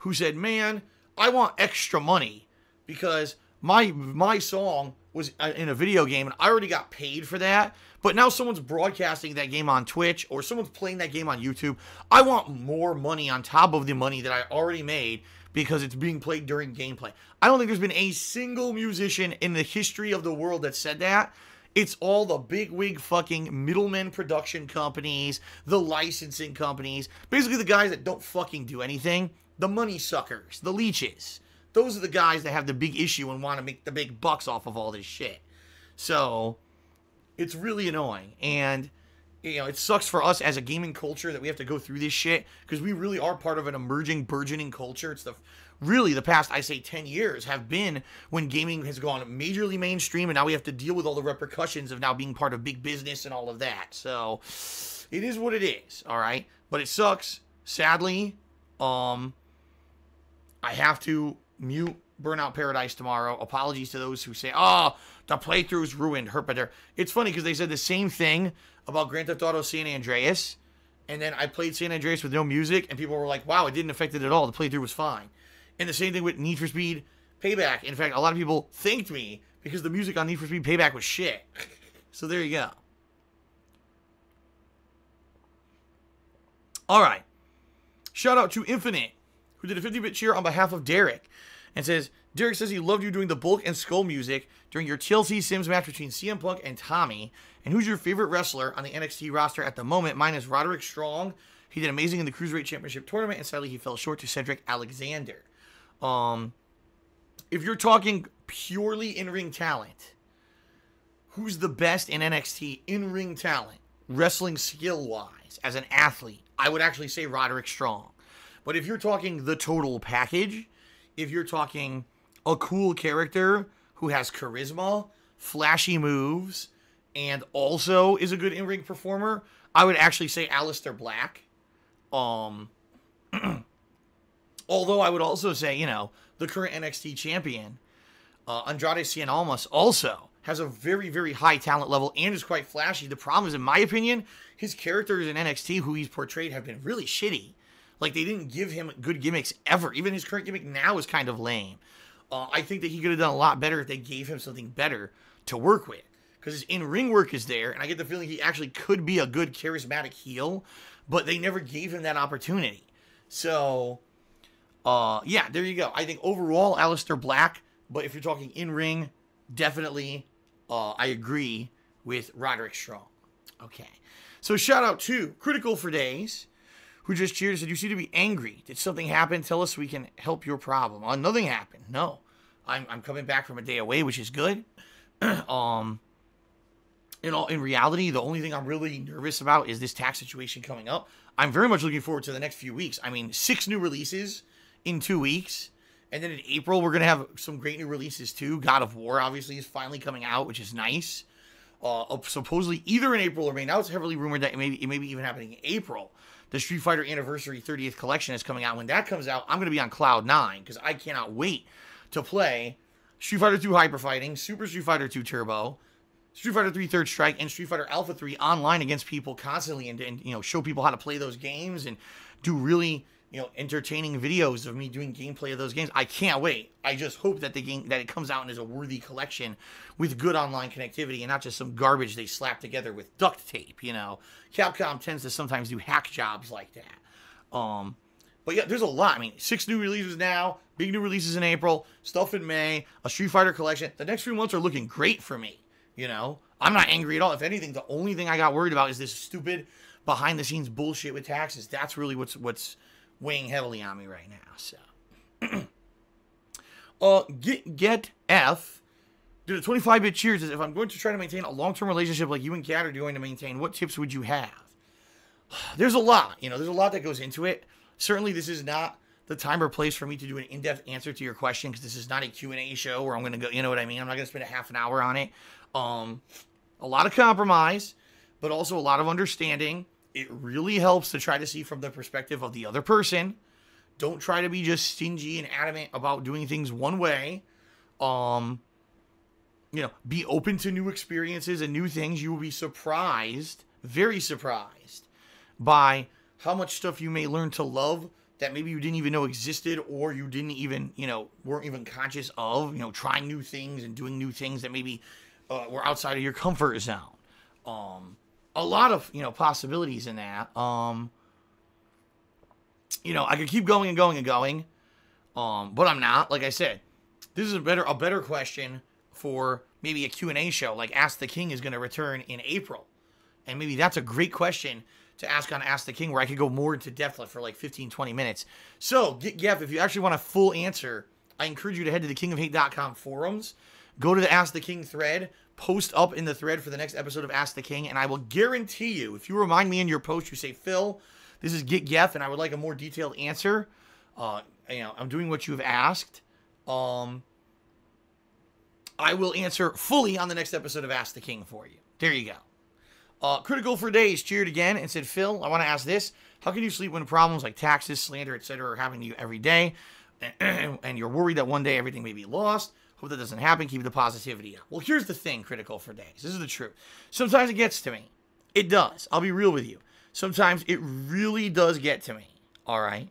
Speaker 1: who said, man, I want extra money because my song was in a video game and I already got paid for that, but now someone's broadcasting that game on Twitch or someone's playing that game on YouTube. I want more money on top of the money that I already made because it's being played during gameplay. I don't think there's been a single musician in the history of the world that said that. It's all the bigwig fucking middlemen production companies, the licensing companies, basically the guys that don't fucking do anything, the money suckers, the leeches. Those are the guys that have the big issue and want to make the big bucks off of all this shit. So, it's really annoying. And, it sucks for us as a gaming culture that we have to go through this shit because we really are part of an emerging, burgeoning culture. It's the past, I say, 10 years have been when gaming has gone majorly mainstream and now we have to deal with all the repercussions of now being part of big business and all of that. So, it is what it is, all right? But it sucks. Sadly, I have to mute Burnout Paradise tomorrow. Apologies to those who say, oh, the playthrough's ruined. It's funny because they said the same thing about Grand Theft Auto San Andreas, and then I played San Andreas with no music, and people were like, wow, it didn't affect it at all. The playthrough was fine. And the same thing with Need for Speed Payback. In fact, a lot of people thanked me because the music on Need for Speed Payback was shit. So there you go. All right. Shout out to Infinite, who did a 50-bit cheer on behalf of Derek. And says, Derek says he loved you doing the Bulk and Skull music during your TLC Sims match between CM Punk and Tommy. And who's your favorite wrestler on the NXT roster at the moment? Mine is Roderick Strong. He did amazing in the Cruiserweight Championship tournament, and sadly he fell short to Cedric Alexander. If you're talking purely in-ring talent, who's the best in NXT in-ring talent, wrestling skill-wise, as an athlete? I would actually say Roderick Strong. But if you're talking the total package, if you're talking a cool character who has charisma, flashy moves, and also is a good in-ring performer, I would actually say Aleister Black. Although I would also say, the current NXT champion, Andrade Cien Almas, also has a very, very high talent level and is quite flashy. The problem is, in my opinion, his characters in NXT who he's portrayed have been really shitty. Like, they didn't give him good gimmicks ever. Even his current gimmick now is kind of lame. I think that he could have done a lot better if they gave him something better to work with. Because his in-ring work is there, and I get the feeling he actually could be a good charismatic heel, but they never gave him that opportunity. So, yeah, there you go. I think overall, Aleister Black, but if you're talking in-ring, definitely, I agree with Roderick Strong. Okay. So shout out to Critical for Days, who just cheered and said, you seem to be angry. Did something happen? Tell us so we can help your problem. Nothing happened. No. I'm coming back from a day away, which is good. In reality, the only thing I'm really nervous about is this tax situation coming up. I'm very much looking forward to the next few weeks. I mean, 6 new releases in 2 weeks. And then in April, we're going to have some great new releases too. God of War, obviously, is finally coming out, which is nice. Supposedly either in April or May. Now it's heavily rumored that it may be even happening in April. The Street Fighter Anniversary 30th Collection is coming out. When that comes out, I'm going to be on Cloud 9 because I cannot wait to play Street Fighter 2 Hyper Fighting, Super Street Fighter 2 Turbo, Street Fighter 3 Third Strike, and Street Fighter Alpha 3 online against people constantly and show people how to play those games and do really entertaining videos of me doing gameplay of those games. I can't wait. I just hope that it comes out and is a worthy collection with good online connectivity and not just some garbage they slap together with duct tape. Capcom tends to sometimes do hack jobs like that. But yeah, there's a lot. I mean, 6 new releases now, big new releases in April, stuff in May, a Street Fighter collection. The next few months are looking great for me. I'm not angry at all. If anything, the only thing I got worried about is this stupid behind the scenes bullshit with taxes. That's really what's weighing heavily on me right now. So, Get F did a 25-bit cheers. If I'm going to try to maintain a long-term relationship like you and Kat are going to maintain, what tips would you have? There's a lot. There's a lot that goes into it. Certainly, this is not the time or place for me to do an in-depth answer to your question because this is not a Q&A show where I'm going to go, you know what I mean? I'm not going to spend a half an hour on it. A lot of compromise, but also a lot of understanding. It really helps to try to see from the perspective of the other person. Don't try to be just stingy and adamant about doing things one way. Be open to new experiences and new things. You will be surprised, very surprised, by how much stuff you may learn to love that maybe you didn't even know existed or you didn't even, weren't even conscious of, trying new things and doing new things that maybe were outside of your comfort zone. A lot of, possibilities in that. I could keep going and going and going. But I'm not. Like I said, this is a better question for maybe a Q&A show. Like Ask the King is going to return in April. And maybe that's a great question to ask on Ask the King where I could go more into depth for like 15, 20 minutes. So, Geff, if you actually want a full answer, I encourage you to head to the kingofhate.com forums. Go to the Ask the King thread, post up in the thread for the next episode of Ask the King, and I will guarantee you, if you remind me in your post, you say, Phil, this is Geff, and I would like a more detailed answer. I'm doing what you've asked. I will answer fully on the next episode of Ask the King for you. There you go. Critical for Days cheered again and said, Phil, I want to ask this. How can you sleep when problems like taxes, slander, etc. are happening to you every day, and you're worried that one day everything may be lost? Hope that doesn't happen. Keep the positivity up. Well, here's the thing, Critical for Days. This is the truth. Sometimes it gets to me. It does. I'll be real with you. Sometimes it really does get to me. All right?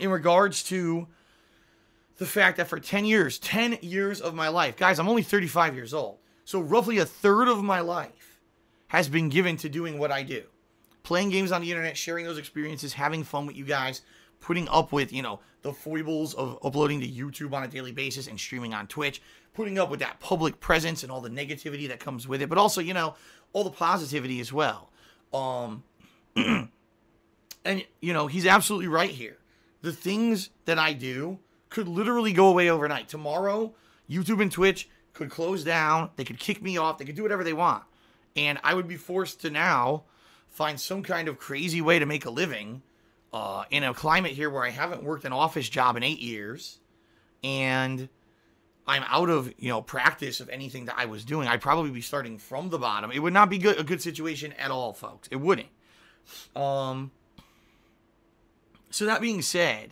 Speaker 1: In regards to the fact that for 10 years of my life, guys, I'm only 35 years old. So roughly a third of my life has been given to doing what I do. Playing games on the internet, sharing those experiences, having fun with you guys, putting up with, the foibles of uploading to YouTube on a daily basis and streaming on Twitch, putting up with that public presence and all the negativity that comes with it, but also, all the positivity as well. And, he's absolutely right here. The things that I do could literally go away overnight. Tomorrow, YouTube and Twitch could close down. They could kick me off. They could do whatever they want. And I would be forced to now find some kind of crazy way to make a living in a climate here where I haven't worked an office job in 8 years. And I'm out of, practice of anything that I was doing. I'd probably be starting from the bottom. It would not be a good situation at all, folks. It wouldn't. So that being said,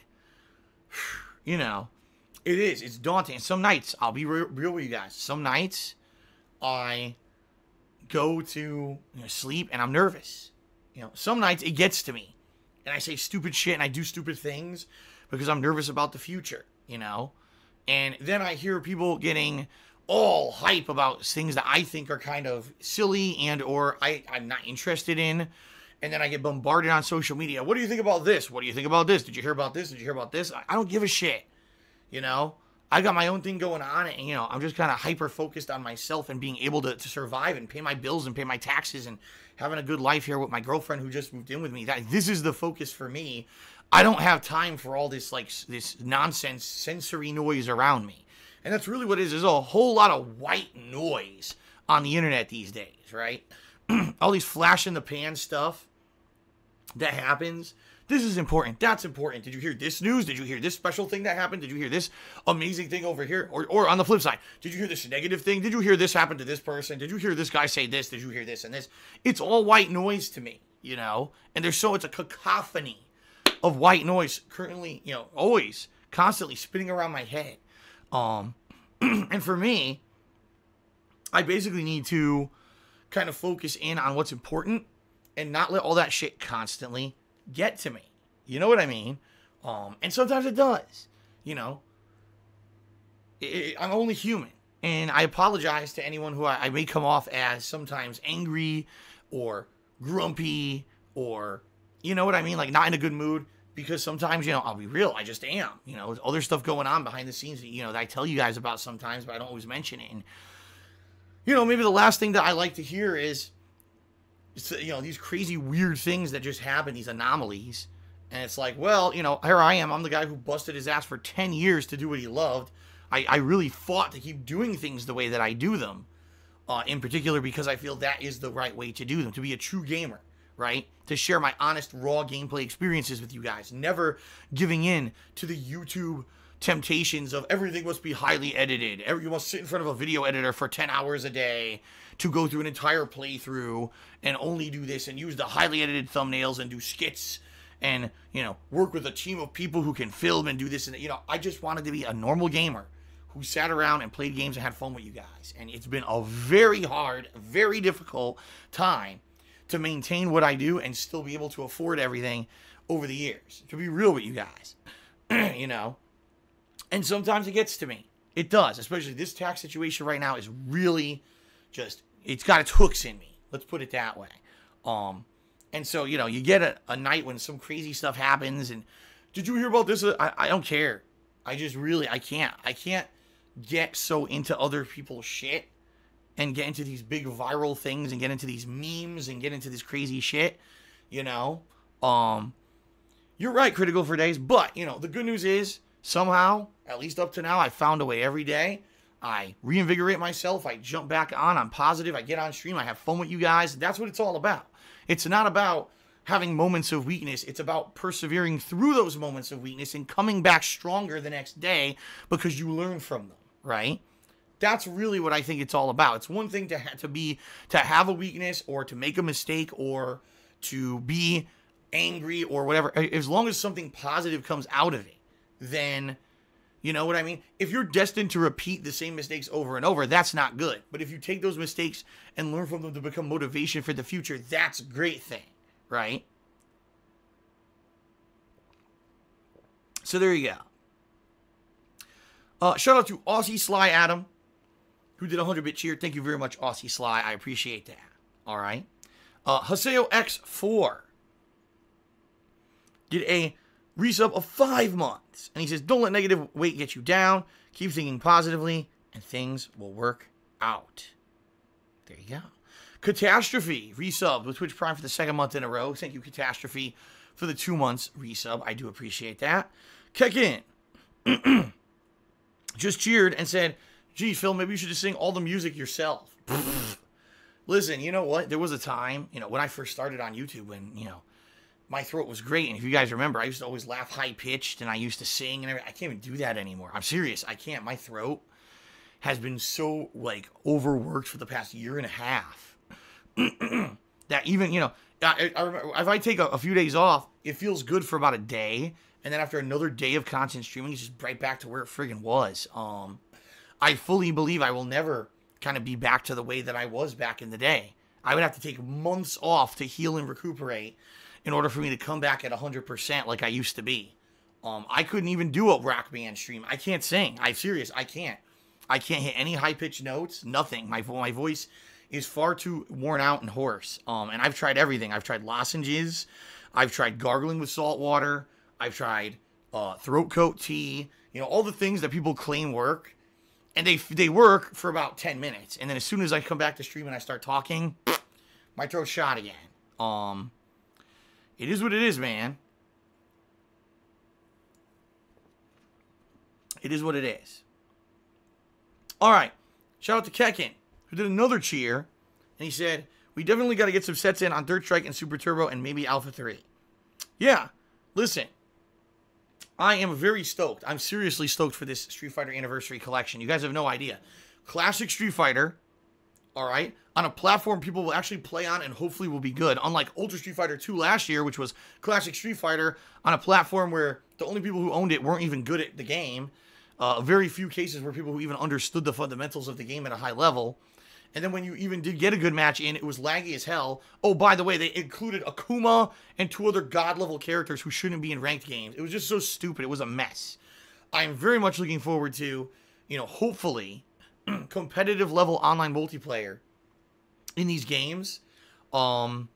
Speaker 1: it's daunting. Some nights, I'll be real with you guys. Some nights I go to sleep and I'm nervous. Some nights it gets to me and I say stupid shit and I do stupid things because I'm nervous about the future, And then I hear people getting all hype about things that I think are kind of silly and or I'm not interested in. And then I get bombarded on social media. What do you think about this? What do you think about this? Did you hear about this? Did you hear about this? I don't give a shit. You know, I got my own thing going on, and, you know, I'm just kind of hyper focused on myself and being able to survive and pay my bills and pay my taxes and having a good life here with my girlfriend who just moved in with me. This is the focus for me. I don't have time for all this, like, this nonsense sensory noise around me. And that's really what it is. There's a whole lot of white noise on the internet these days, right? All these flash in the pan stuff that happens. This is important. That's important. Did you hear this news? Did you hear this special thing that happened? Did you hear this amazing thing over here? Or on the flip side, did you hear this negative thing? Did you hear this happen to this person? Did you hear this guy say this? Did you hear this and this? It's all white noise to me, you know? And it's a cacophony of white noise currently, you know, always constantly spinning around my head. And for me, I basically need to kind of focus in on what's important and not let all that shit constantly get to me. You know what I mean? And sometimes it does, you know. I'm only human, and I apologize to anyone who I may come off as sometimes angry or grumpy or, you know what I mean, like not in a good mood, because sometimes, you know, I'll be real, I just am, you know, there's other stuff going on behind the scenes that, you know, that I tell you guys about sometimes, but I don't always mention it. And, you know, maybe the last thing that I like to hear is, you know, these crazy weird things that just happen, these anomalies. And it's like, well, you know, here I am. I'm the guy who busted his ass for 10 years to do what he loved. I really fought to keep doing things the way that I do them. In particular, because I feel that is the right way to do them. To be a true gamer, right? To share my honest, raw gameplay experiences with you guys. Never giving in to the YouTube temptations of everything must be highly edited. You must sit in front of a video editor for 10 hours a day to go through an entire playthrough and only do this and use the highly edited thumbnails and do skits and, you know, work with a team of people who can film and do this. And, you know, I just wanted to be a normal gamer who sat around and played games and had fun with you guys. And it's been a very hard, very difficult time to maintain what I do and still be able to afford everything over the years. To be real with you guys, you know. And sometimes it gets to me. It does. Especially this tax situation right now is really just, it's got its hooks in me. Let's put it that way. And so, you know, you get a night when some crazy stuff happens and, did you hear about this? I don't care. I just really, I can't get so into other people's shit and get into these big viral things and get into these memes and get into this crazy shit, you know. You're right, Critical for Days, but, you know, the good news is, somehow, at least up to now, I found a way every day. I reinvigorate myself. I jump back on. I'm positive. I get on stream. I have fun with you guys. That's what it's all about. It's not about having moments of weakness. It's about persevering through those moments of weakness and coming back stronger the next day because you learn from them, right? That's really what I think it's all about. It's one thing to have a weakness or to make a mistake or to be angry or whatever. As long as something positive comes out of it, then, you know what I mean? If you're destined to repeat the same mistakes over and over, that's not good. But if you take those mistakes and learn from them to become motivation for the future, that's a great thing, right? So there you go. Shout out to Aussie Sly Adam, who did 100-bit cheer. Thank you very much, Aussie Sly. I appreciate that. All right. Haseo X4 did a resub of 5 months. And he says, don't let negative weight get you down. Keep thinking positively, and things will work out. There you go. Catastrophe resubbed with Twitch Prime for the 2nd month in a row. Thank you, Catastrophe, for the 2 months resub. I do appreciate that. Kekin just cheered and said, gee, Phil, maybe you should just sing all the music yourself. Listen, you know what? There was a time, you know, when I first started on YouTube when, you know, my throat was great. And if you guys remember, I used to always laugh high-pitched and I used to sing and everything. I can't even do that anymore. I'm serious. I can't. My throat has been so, like, overworked for the past year and a half that even, you know, I remember, if I take a few days off, it feels good for about a day. And then after another day of content streaming, it's just right back to where it friggin' was. I fully believe I will never kind of be back to the way that I was back in the day. I would have to take months off to heal and recuperate in order for me to come back at 100% like I used to be. I couldn't even do a rock band stream. I can't sing. I'm serious. I can't hit any high-pitched notes. Nothing. My voice is far too worn out and hoarse. And I've tried everything. I've tried lozenges. I've tried gargling with salt water. I've tried throat coat tea. You know, all the things that people claim work. And they work for about 10 minutes. And then as soon as I come back to stream and I start talking, my throat's shot again. It is what it is, man. It is what it is. All right. Shout out to Kekin, who did another cheer. And he said, we definitely got to get some sets in on Third Strike and Super Turbo and maybe Alpha 3. Yeah. Listen. I am very stoked. I'm seriously stoked for this Street Fighter Anniversary Collection. You guys have no idea. Classic Street Fighter, all right, on a platform people will actually play on and hopefully will be good. Unlike Ultra Street Fighter 2 last year, which was Classic Street Fighter on a platform where the only people who owned it weren't even good at the game. Very few cases where people who even understood the fundamentals of the game at a high level. And then when you even did get a good match in, it was laggy as hell. Oh, by the way, they included Akuma and 2 other god-level characters who shouldn't be in ranked games. It was just so stupid. It was a mess. I'm very much looking forward to, you know, hopefully, competitive level online multiplayer in these games. I'm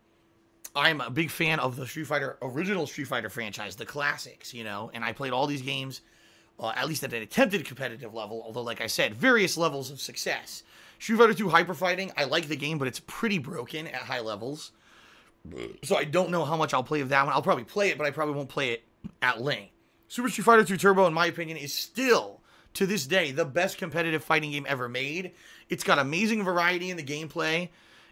Speaker 1: a big fan of the original Street Fighter franchise, the classics, you know, and I played all these games, at least at an attempted competitive level, although, like I said, various levels of success. Street Fighter 2 Hyper Fighting, I like the game, but it's pretty broken at high levels. So I don't know how much I'll play of that one. I'll probably play it, but I probably won't play it at length. Super Street Fighter 2 Turbo, in my opinion, is still, to this day, the best competitive fighting game ever made. It's got amazing variety in the gameplay.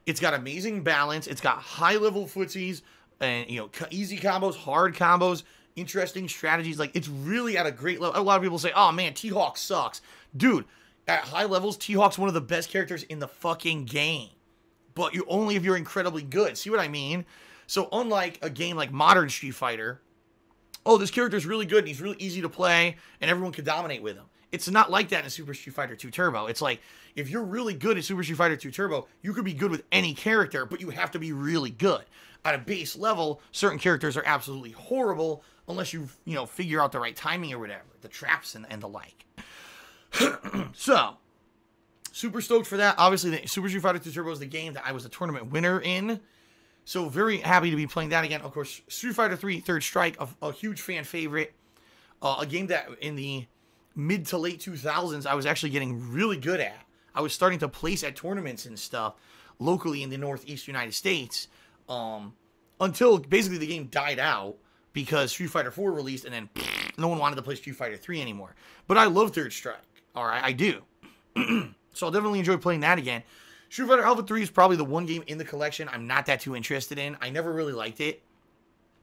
Speaker 1: It's got amazing balance. It's got high-level footsies and, you know, easy combos, hard combos, interesting strategies. Like, it's really at a great level. A lot of people say, oh, man, T-Hawk sucks. Dude, at high levels, T-Hawk's one of the best characters in the fucking game. But you only if you're incredibly good. See what I mean? So unlike a game like modern Street Fighter, oh, this character's really good and he's really easy to play and everyone can dominate with him. It's not like that in Super Street Fighter 2 Turbo. It's like, if you're really good at Super Street Fighter 2 Turbo, you could be good with any character, but you have to be really good. At a base level, certain characters are absolutely horrible unless you know, figure out the right timing or whatever. The traps and the like. So, super stoked for that. Obviously, the Super Street Fighter 2 Turbo is the game that I was a tournament winner in. So, very happy to be playing that again. Of course, Street Fighter 3 Third Strike, a huge fan favorite. A game that in the mid to late 2000s, I was actually getting really good at. I was starting to place at tournaments and stuff locally in the Northeast United States. Until basically the game died out because Street Fighter 4 released and then no one wanted to play Street Fighter 3 anymore. But I love Third Strike. All right, I do. So I'll definitely enjoy playing that again. Street Fighter Alpha 3 is probably the one game in the collection I'm not that too interested in. I never really liked it.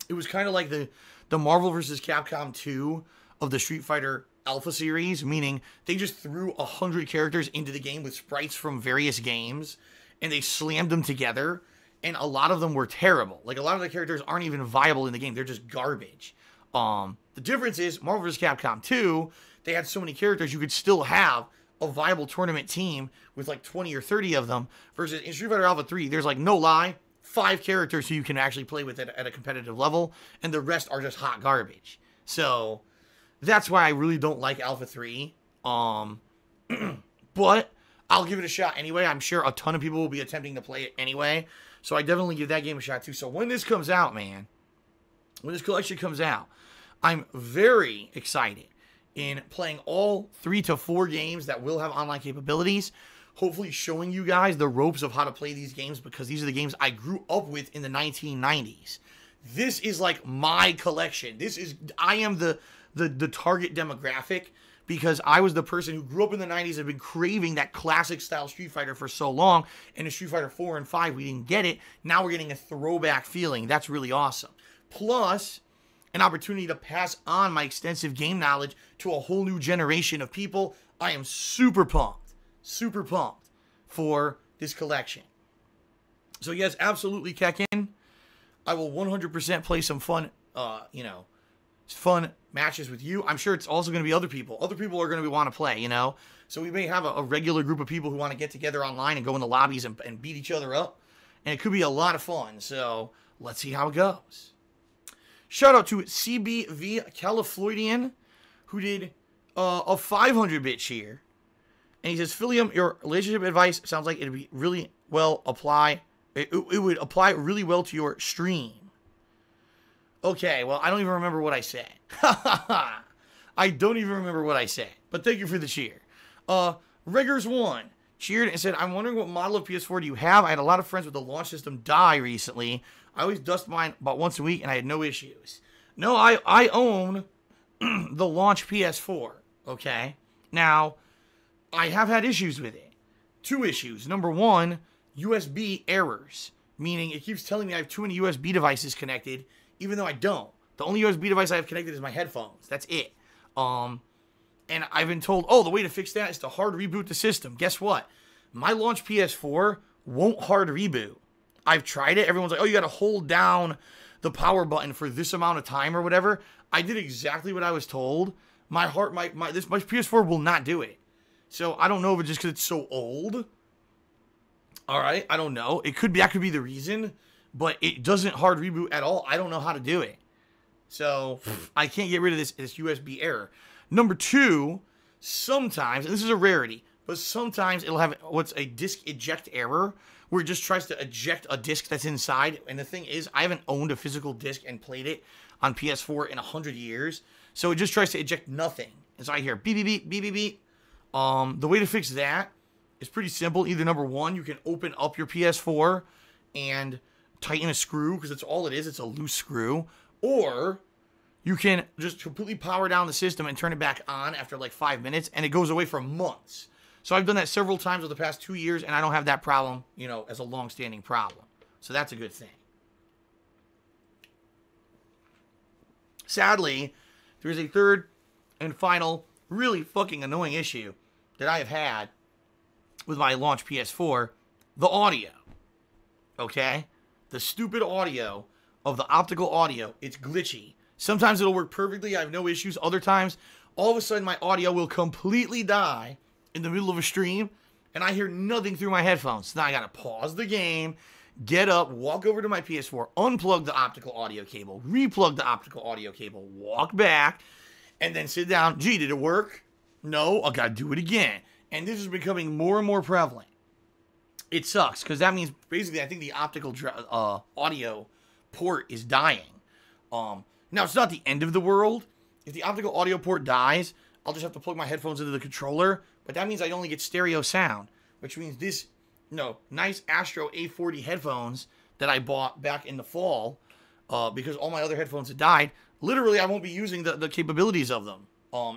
Speaker 1: It was kind of like the Marvel vs. Capcom 2 of the Street Fighter Alpha series, meaning they just threw 100 characters into the game with sprites from various games, and they slammed them together, and a lot of them were terrible. Like, a lot of the characters aren't even viable in the game. They're just garbage. The difference is, Marvel vs. Capcom 2, they had so many characters, you could still have a viable tournament team with like 20 or 30 of them, versus in Street Fighter Alpha 3, there's like, no lie, 5 characters who you can actually play with at a competitive level, and the rest are just hot garbage. So, that's why I really don't like Alpha 3. But I'll give it a shot anyway. I'm sure a ton of people will be attempting to play it anyway. So I definitely give that game a shot too. So when this comes out, man, when this collection comes out, I'm very excited in playing all 3 to 4 games that will have online capabilities. Hopefully showing you guys the ropes of how to play these games, because these are the games I grew up with in the 1990s. This is like my collection. I am the target demographic, because I was the person who grew up in the 90s and have been craving that classic style Street Fighter for so long. And in Street Fighter 4 and 5, we didn't get it. Now we're getting a throwback feeling. That's really awesome. Plus, an opportunity to pass on my extensive game knowledge to a whole new generation of people. I am super pumped for this collection. So yes, absolutely, Kekin. I will 100% play some fun, fun matches with you. I'm sure it's also going to be other people. Other people are going to want to play, you know. So we may have a regular group of people who want to get together online and go in the lobbies and beat each other up. And it could be a lot of fun. So let's see how it goes. Shout out to CBV Califloidian, who did a 500-bit cheer. And he says, Philium, your relationship advice sounds like it'd be really it would apply really well to your stream. Okay, well, I don't even remember what I said. I don't even remember what I said. But thank you for the cheer. Reggers1 cheered and said, I'm wondering what model of PS4 do you have? I had a lot of friends with the launch system die recently. I always dust mine about once a week, and I had no issues. No, I own the launch PS4, okay? Now, I have had issues with it. 2 issues. Number 1, USB errors, meaning it keeps telling me I have too many USB devices connected, even though I don't. The only USB device I have connected is my headphones. That's it. And I've been told, oh, the way to fix that is to hard reboot the system. Guess what? My launch PS4 won't hard reboot. I've tried it. Everyone's like, oh, you got to hold down the power button for this amount of time or whatever. I did exactly what I was told. My PS4 will not do it. So I don't know if it's just because it's so old. All right, I don't know. That could be the reason, but it doesn't hard reboot at all. I don't know how to do it. So I can't get rid of this USB error. Number 2, sometimes, and this is a rarity, but sometimes it'll have what's a disk eject error, where it just tries to eject a disc that's inside. And the thing is, I haven't owned a physical disc and played it on PS4 in 100 years. So it just tries to eject nothing. And so I hear beep, beep, beep, beep, beep, beep. The way to fix that is pretty simple. Either number 1, you can open up your PS4 and tighten a screw, because that's all it is. It's a loose screw. Or you can just completely power down the system and turn it back on after like 5 minutes, and it goes away for months. So I've done that several times over the past 2 years, and I don't have that problem, as a long-standing problem. So that's a good thing. Sadly, there is a third and final really fucking annoying issue that I have had with my launch PS4, the audio. Okay? The stupid audio of the optical audio, it's glitchy. Sometimes it'll work perfectly, I have no issues. Other times, all of a sudden my audio will completely die in the middle of a stream, and I hear nothing through my headphones. So now I gotta pause the game, get up, walk over to my PS4, unplug the optical audio cable, replug the optical audio cable, walk back, and then sit down. Gee, did it work? No, I gotta do it again. And this is becoming more and more prevalent. It sucks, because that means basically I think the optical audio port is dying. Now, it's not the end of the world. If the optical audio port dies, I'll just have to plug my headphones into the controller. But that means I only get stereo sound, which means this, nice Astro A40 headphones that I bought back in the fall, because all my other headphones had died, literally I won't be using the capabilities of them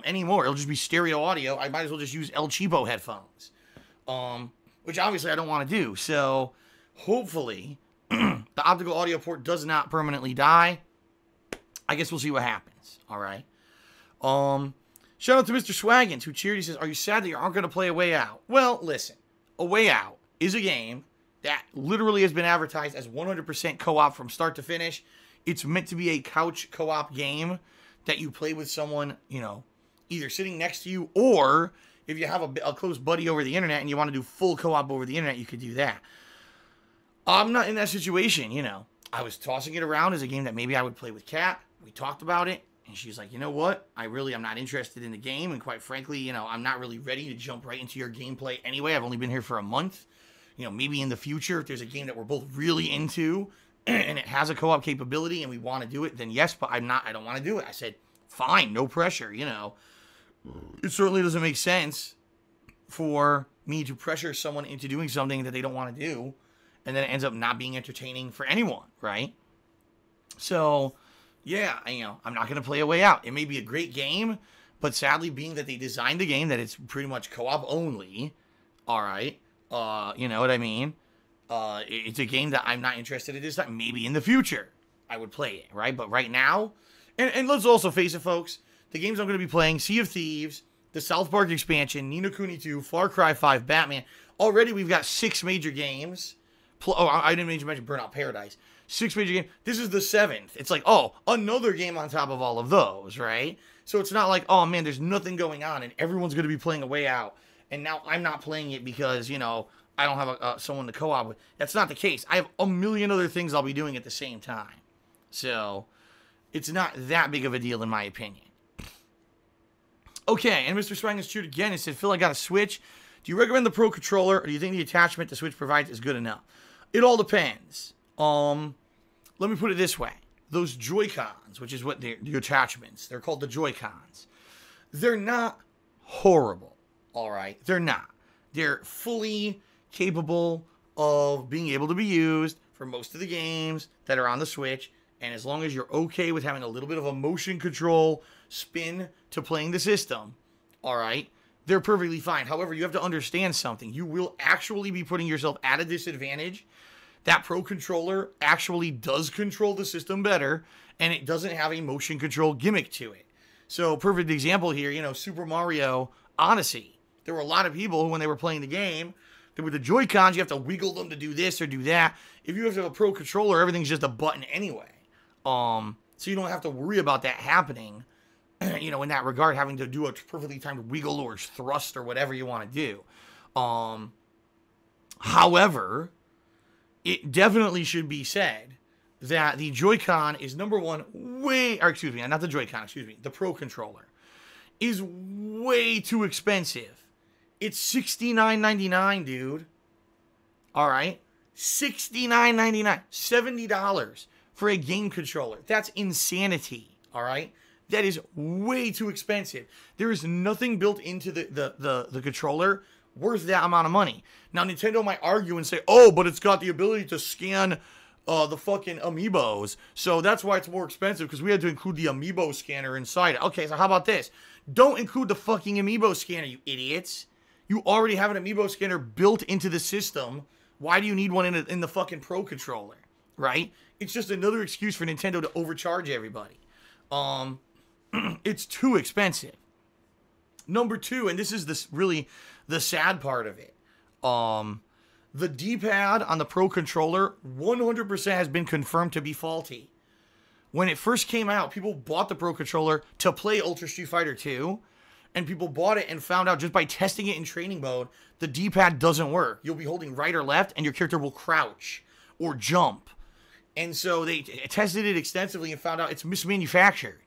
Speaker 1: anymore. It'll just be stereo audio. I might as well just use El Cheapo headphones, which obviously I don't want to do. So hopefully the optical audio port does not permanently die. I guess we'll see what happens. All right. Shout out to Mr. Swaggins, who cheered. He says, are you sad that you aren't going to play A Way Out? Well, listen. A Way Out is a game that literally has been advertised as 100% co-op from start to finish. It's meant to be a couch co-op game that you play with someone, either sitting next to you, or if you have a close buddy over the internet and you want to do full co-op over the internet, you could do that. I'm not in that situation, I was tossing it around as a game that maybe I would play with Kat. We talked about it, and she's like, you know what? I'm not interested in the game, and quite frankly, I'm not really ready to jump right into your gameplay anyway. I've only been here for a month. Maybe in the future, if there's a game that we're both really into, and it has a co-op capability, and we want to do it, then yes, but I don't want to do it. I said, fine, no pressure, It certainly doesn't make sense for me to pressure someone into doing something that they don't want to do, and then it ends up not being entertaining for anyone, right? So, yeah, I'm not going to play A Way Out. It may be a great game, but sadly, being that they designed the game that it's pretty much co-op only, all right, you know what I mean? It's a game that I'm not interested in this time. Maybe in the future, I would play it, right? But right now, and let's also face it, folks, the games I'm going to be playing, Sea of Thieves, the South Park expansion, Ni no Kuni 2, Far Cry 5, Batman. Already, we've got 6 major games. I didn't mention Burnout Paradise. 6 major games. This is the 7th. It's like, another game on top of all of those, right? So it's not like, oh man, there's nothing going on and everyone's going to be playing A Way Out. And now I'm not playing it because, I don't have someone to co-op with. That's not the case. I have a million other things I'll be doing at the same time. So it's not that big of a deal in my opinion. Okay, and Mr. Swang has chewed again and said, Phil, I got a Switch. Do you recommend the Pro Controller, or do you think the attachment the Switch provides is good enough? It all depends. Let me put it this way. Those Joy-Cons, which is what the attachments, they're called the Joy-Cons. They're not horrible, all right? They're not. They're fully capable of being able to be used for most of the games that are on the Switch, and as long as you're okay with having a little bit of a motion control spin to playing the system, all right, they're perfectly fine. However, you have to understand something. You will actually be putting yourself at a disadvantage. That Pro Controller actually does control the system better, and it doesn't have a motion control gimmick to it. So, perfect example here, you know, Super Mario Odyssey. There were a lot of people who, when they were playing the game, with the Joy-Cons, you have to wiggle them to do this or do that. If you have to have a Pro Controller, everything's just a button anyway. So you don't have to worry about that happening, you know, in that regard, having to do a perfectly timed wiggle or thrust or whatever you want to do. However, it definitely should be said that the Joy-Con is number one not the Joy-Con, the Pro Controller is way too expensive. It's $69.99, dude. All right? $69.99. $70 for a game controller. That's insanity. All right? That is way too expensive. There is nothing built into the controller worth that amount of money. Now, Nintendo might argue and say, oh, but it's got the ability to scan the fucking amiibos. So that's why it's more expensive, because we had to include the amiibo scanner inside it. Okay, so how about this? Don't include the fucking amiibo scanner, you idiots. You already have an amiibo scanner built into the system. Why do you need one in the fucking Pro Controller, right? It's just another excuse for Nintendo to overcharge everybody. It's too expensive. Number two, and this is really the sad part of it. The D-pad on the Pro Controller 100% has been confirmed to be faulty. When it first came out, people bought the Pro Controller to play Ultra Street Fighter 2. And people bought it and found out just by testing it in training mode, the D-pad doesn't work. You'll be holding right or left, and your character will crouch or jump. And so they tested it extensively and found out it's mismanufactured.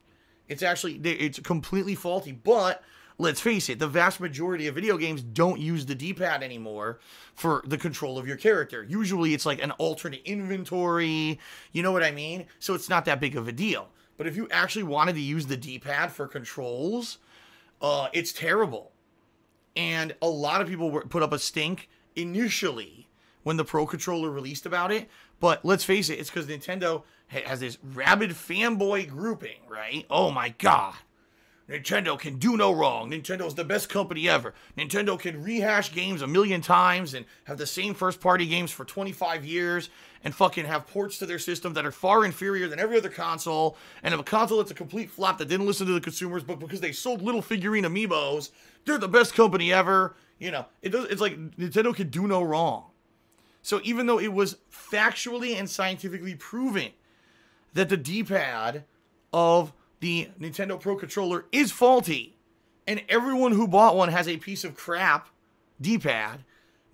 Speaker 1: It's completely faulty. But let's face it, the vast majority of video games don't use the D-pad anymore for the control of your character. Usually it's like an alternate inventory. You know what I mean? So it's not that big of a deal. But if you actually wanted to use the D-pad for controls, it's terrible. And a lot of people put up a stink initially when the Pro Controller released about it. But let's face it, it's because Nintendo has this rabid fanboy grouping, right? Oh my god. Nintendo can do no wrong. Nintendo's the best company ever. Nintendo can rehash games a million times and have the same first-party games for 25 years and fucking have ports to their system that are far inferior than every other console, and have a console that's a complete flop that didn't listen to the consumers, but because they sold little figurine amiibos, they're the best company ever. You know, it's like Nintendo can do no wrong. So even though it was factually and scientifically proven that the D-pad of the Nintendo Pro Controller is faulty, and everyone who bought one has a piece of crap D-pad,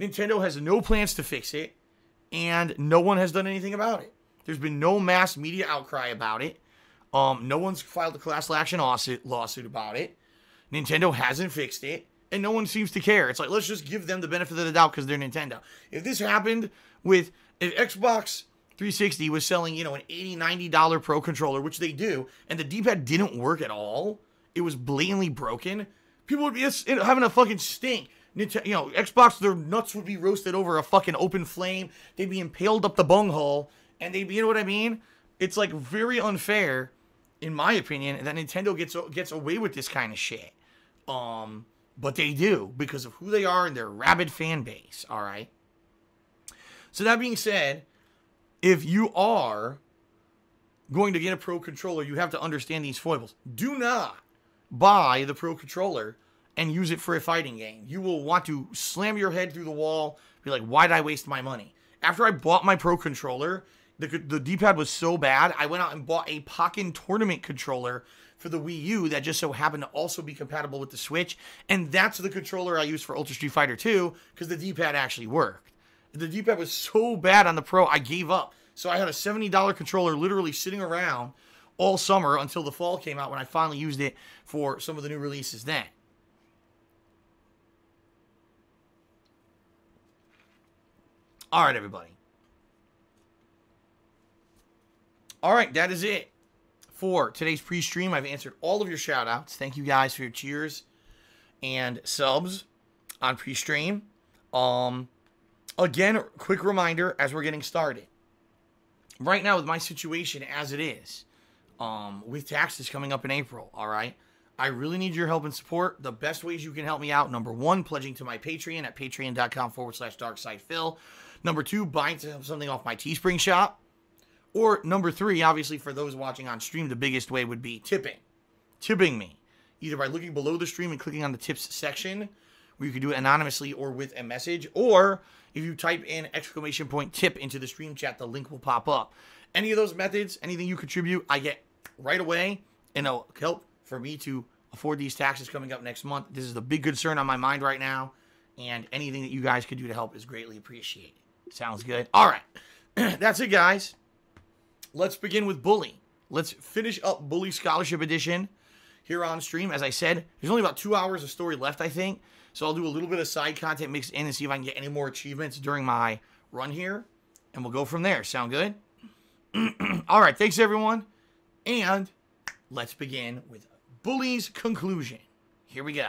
Speaker 1: Nintendo has no plans to fix it, and no one has done anything about it. There's been no mass media outcry about it. No one's filed a class action lawsuit about it. Nintendo hasn't fixed it, and no one seems to care. It's like, let's just give them the benefit of the doubt because they're Nintendo. If this happened if Xbox 360 was selling, an $80, $90 Pro Controller, which they do, and the D-pad didn't work at all, it was blatantly broken, people would be having a fucking stink. Xbox, their nuts would be roasted over a fucking open flame. They'd be impaled up the bunghole, and they'd be, you know what I mean? It's like very unfair, in my opinion, that Nintendo gets away with this kind of shit. But they do, because of who they are and their rabid fan base, alright? So that being said, if you are going to get a Pro Controller, you have to understand these foibles. Do not buy the Pro Controller and use it for a fighting game. You will want to slam your head through the wall, be like, why did I waste my money? After I bought my Pro Controller, the D-pad was so bad, I went out and bought a Pokken Tournament controller for the Wii U that just so happened to also be compatible with the Switch, and that's the controller I used for Ultra Street Fighter 2, because the D-pad actually worked. The D-pad was so bad on the Pro, I gave up. So I had a $70 controller literally sitting around all summer until the fall came out when I finally used it for some of the new releases then. All right, everybody. All right, that is it for today's pre-stream. I've answered all of your shout-outs. Thank you guys for your cheers and subs on pre-stream. Again, quick reminder as we're getting started. Right now, with my situation as it is, with taxes coming up in April, all right, I really need your help and support. The best ways you can help me out, number one, pledging to my Patreon at patreon.com/darksidephil. Number two, buying something off my Teespring shop. Or number three, obviously for those watching on stream, the biggest way would be tipping. Tipping me. Either by looking below the stream and clicking on the tips section, where you can do it anonymously or with a message, or if you type in !tip into the stream chat, the link will pop up. Any of those methods, anything you contribute, I get right away, and it'll help for me to afford these taxes coming up next month. This is the big concern on my mind right now, and anything that you guys could do to help is greatly appreciated. Sounds good? All right. That's it, guys. Let's begin with Bully. Let's finish up Bully Scholarship Edition here on stream. As I said, there's only about 2 hours of story left, I think. So I'll do a little bit of side content mixed in and see if I can get any more achievements during my run here. And we'll go from there. Sound good? All right. Thanks, everyone. And let's begin with Bully's conclusion. Here we go.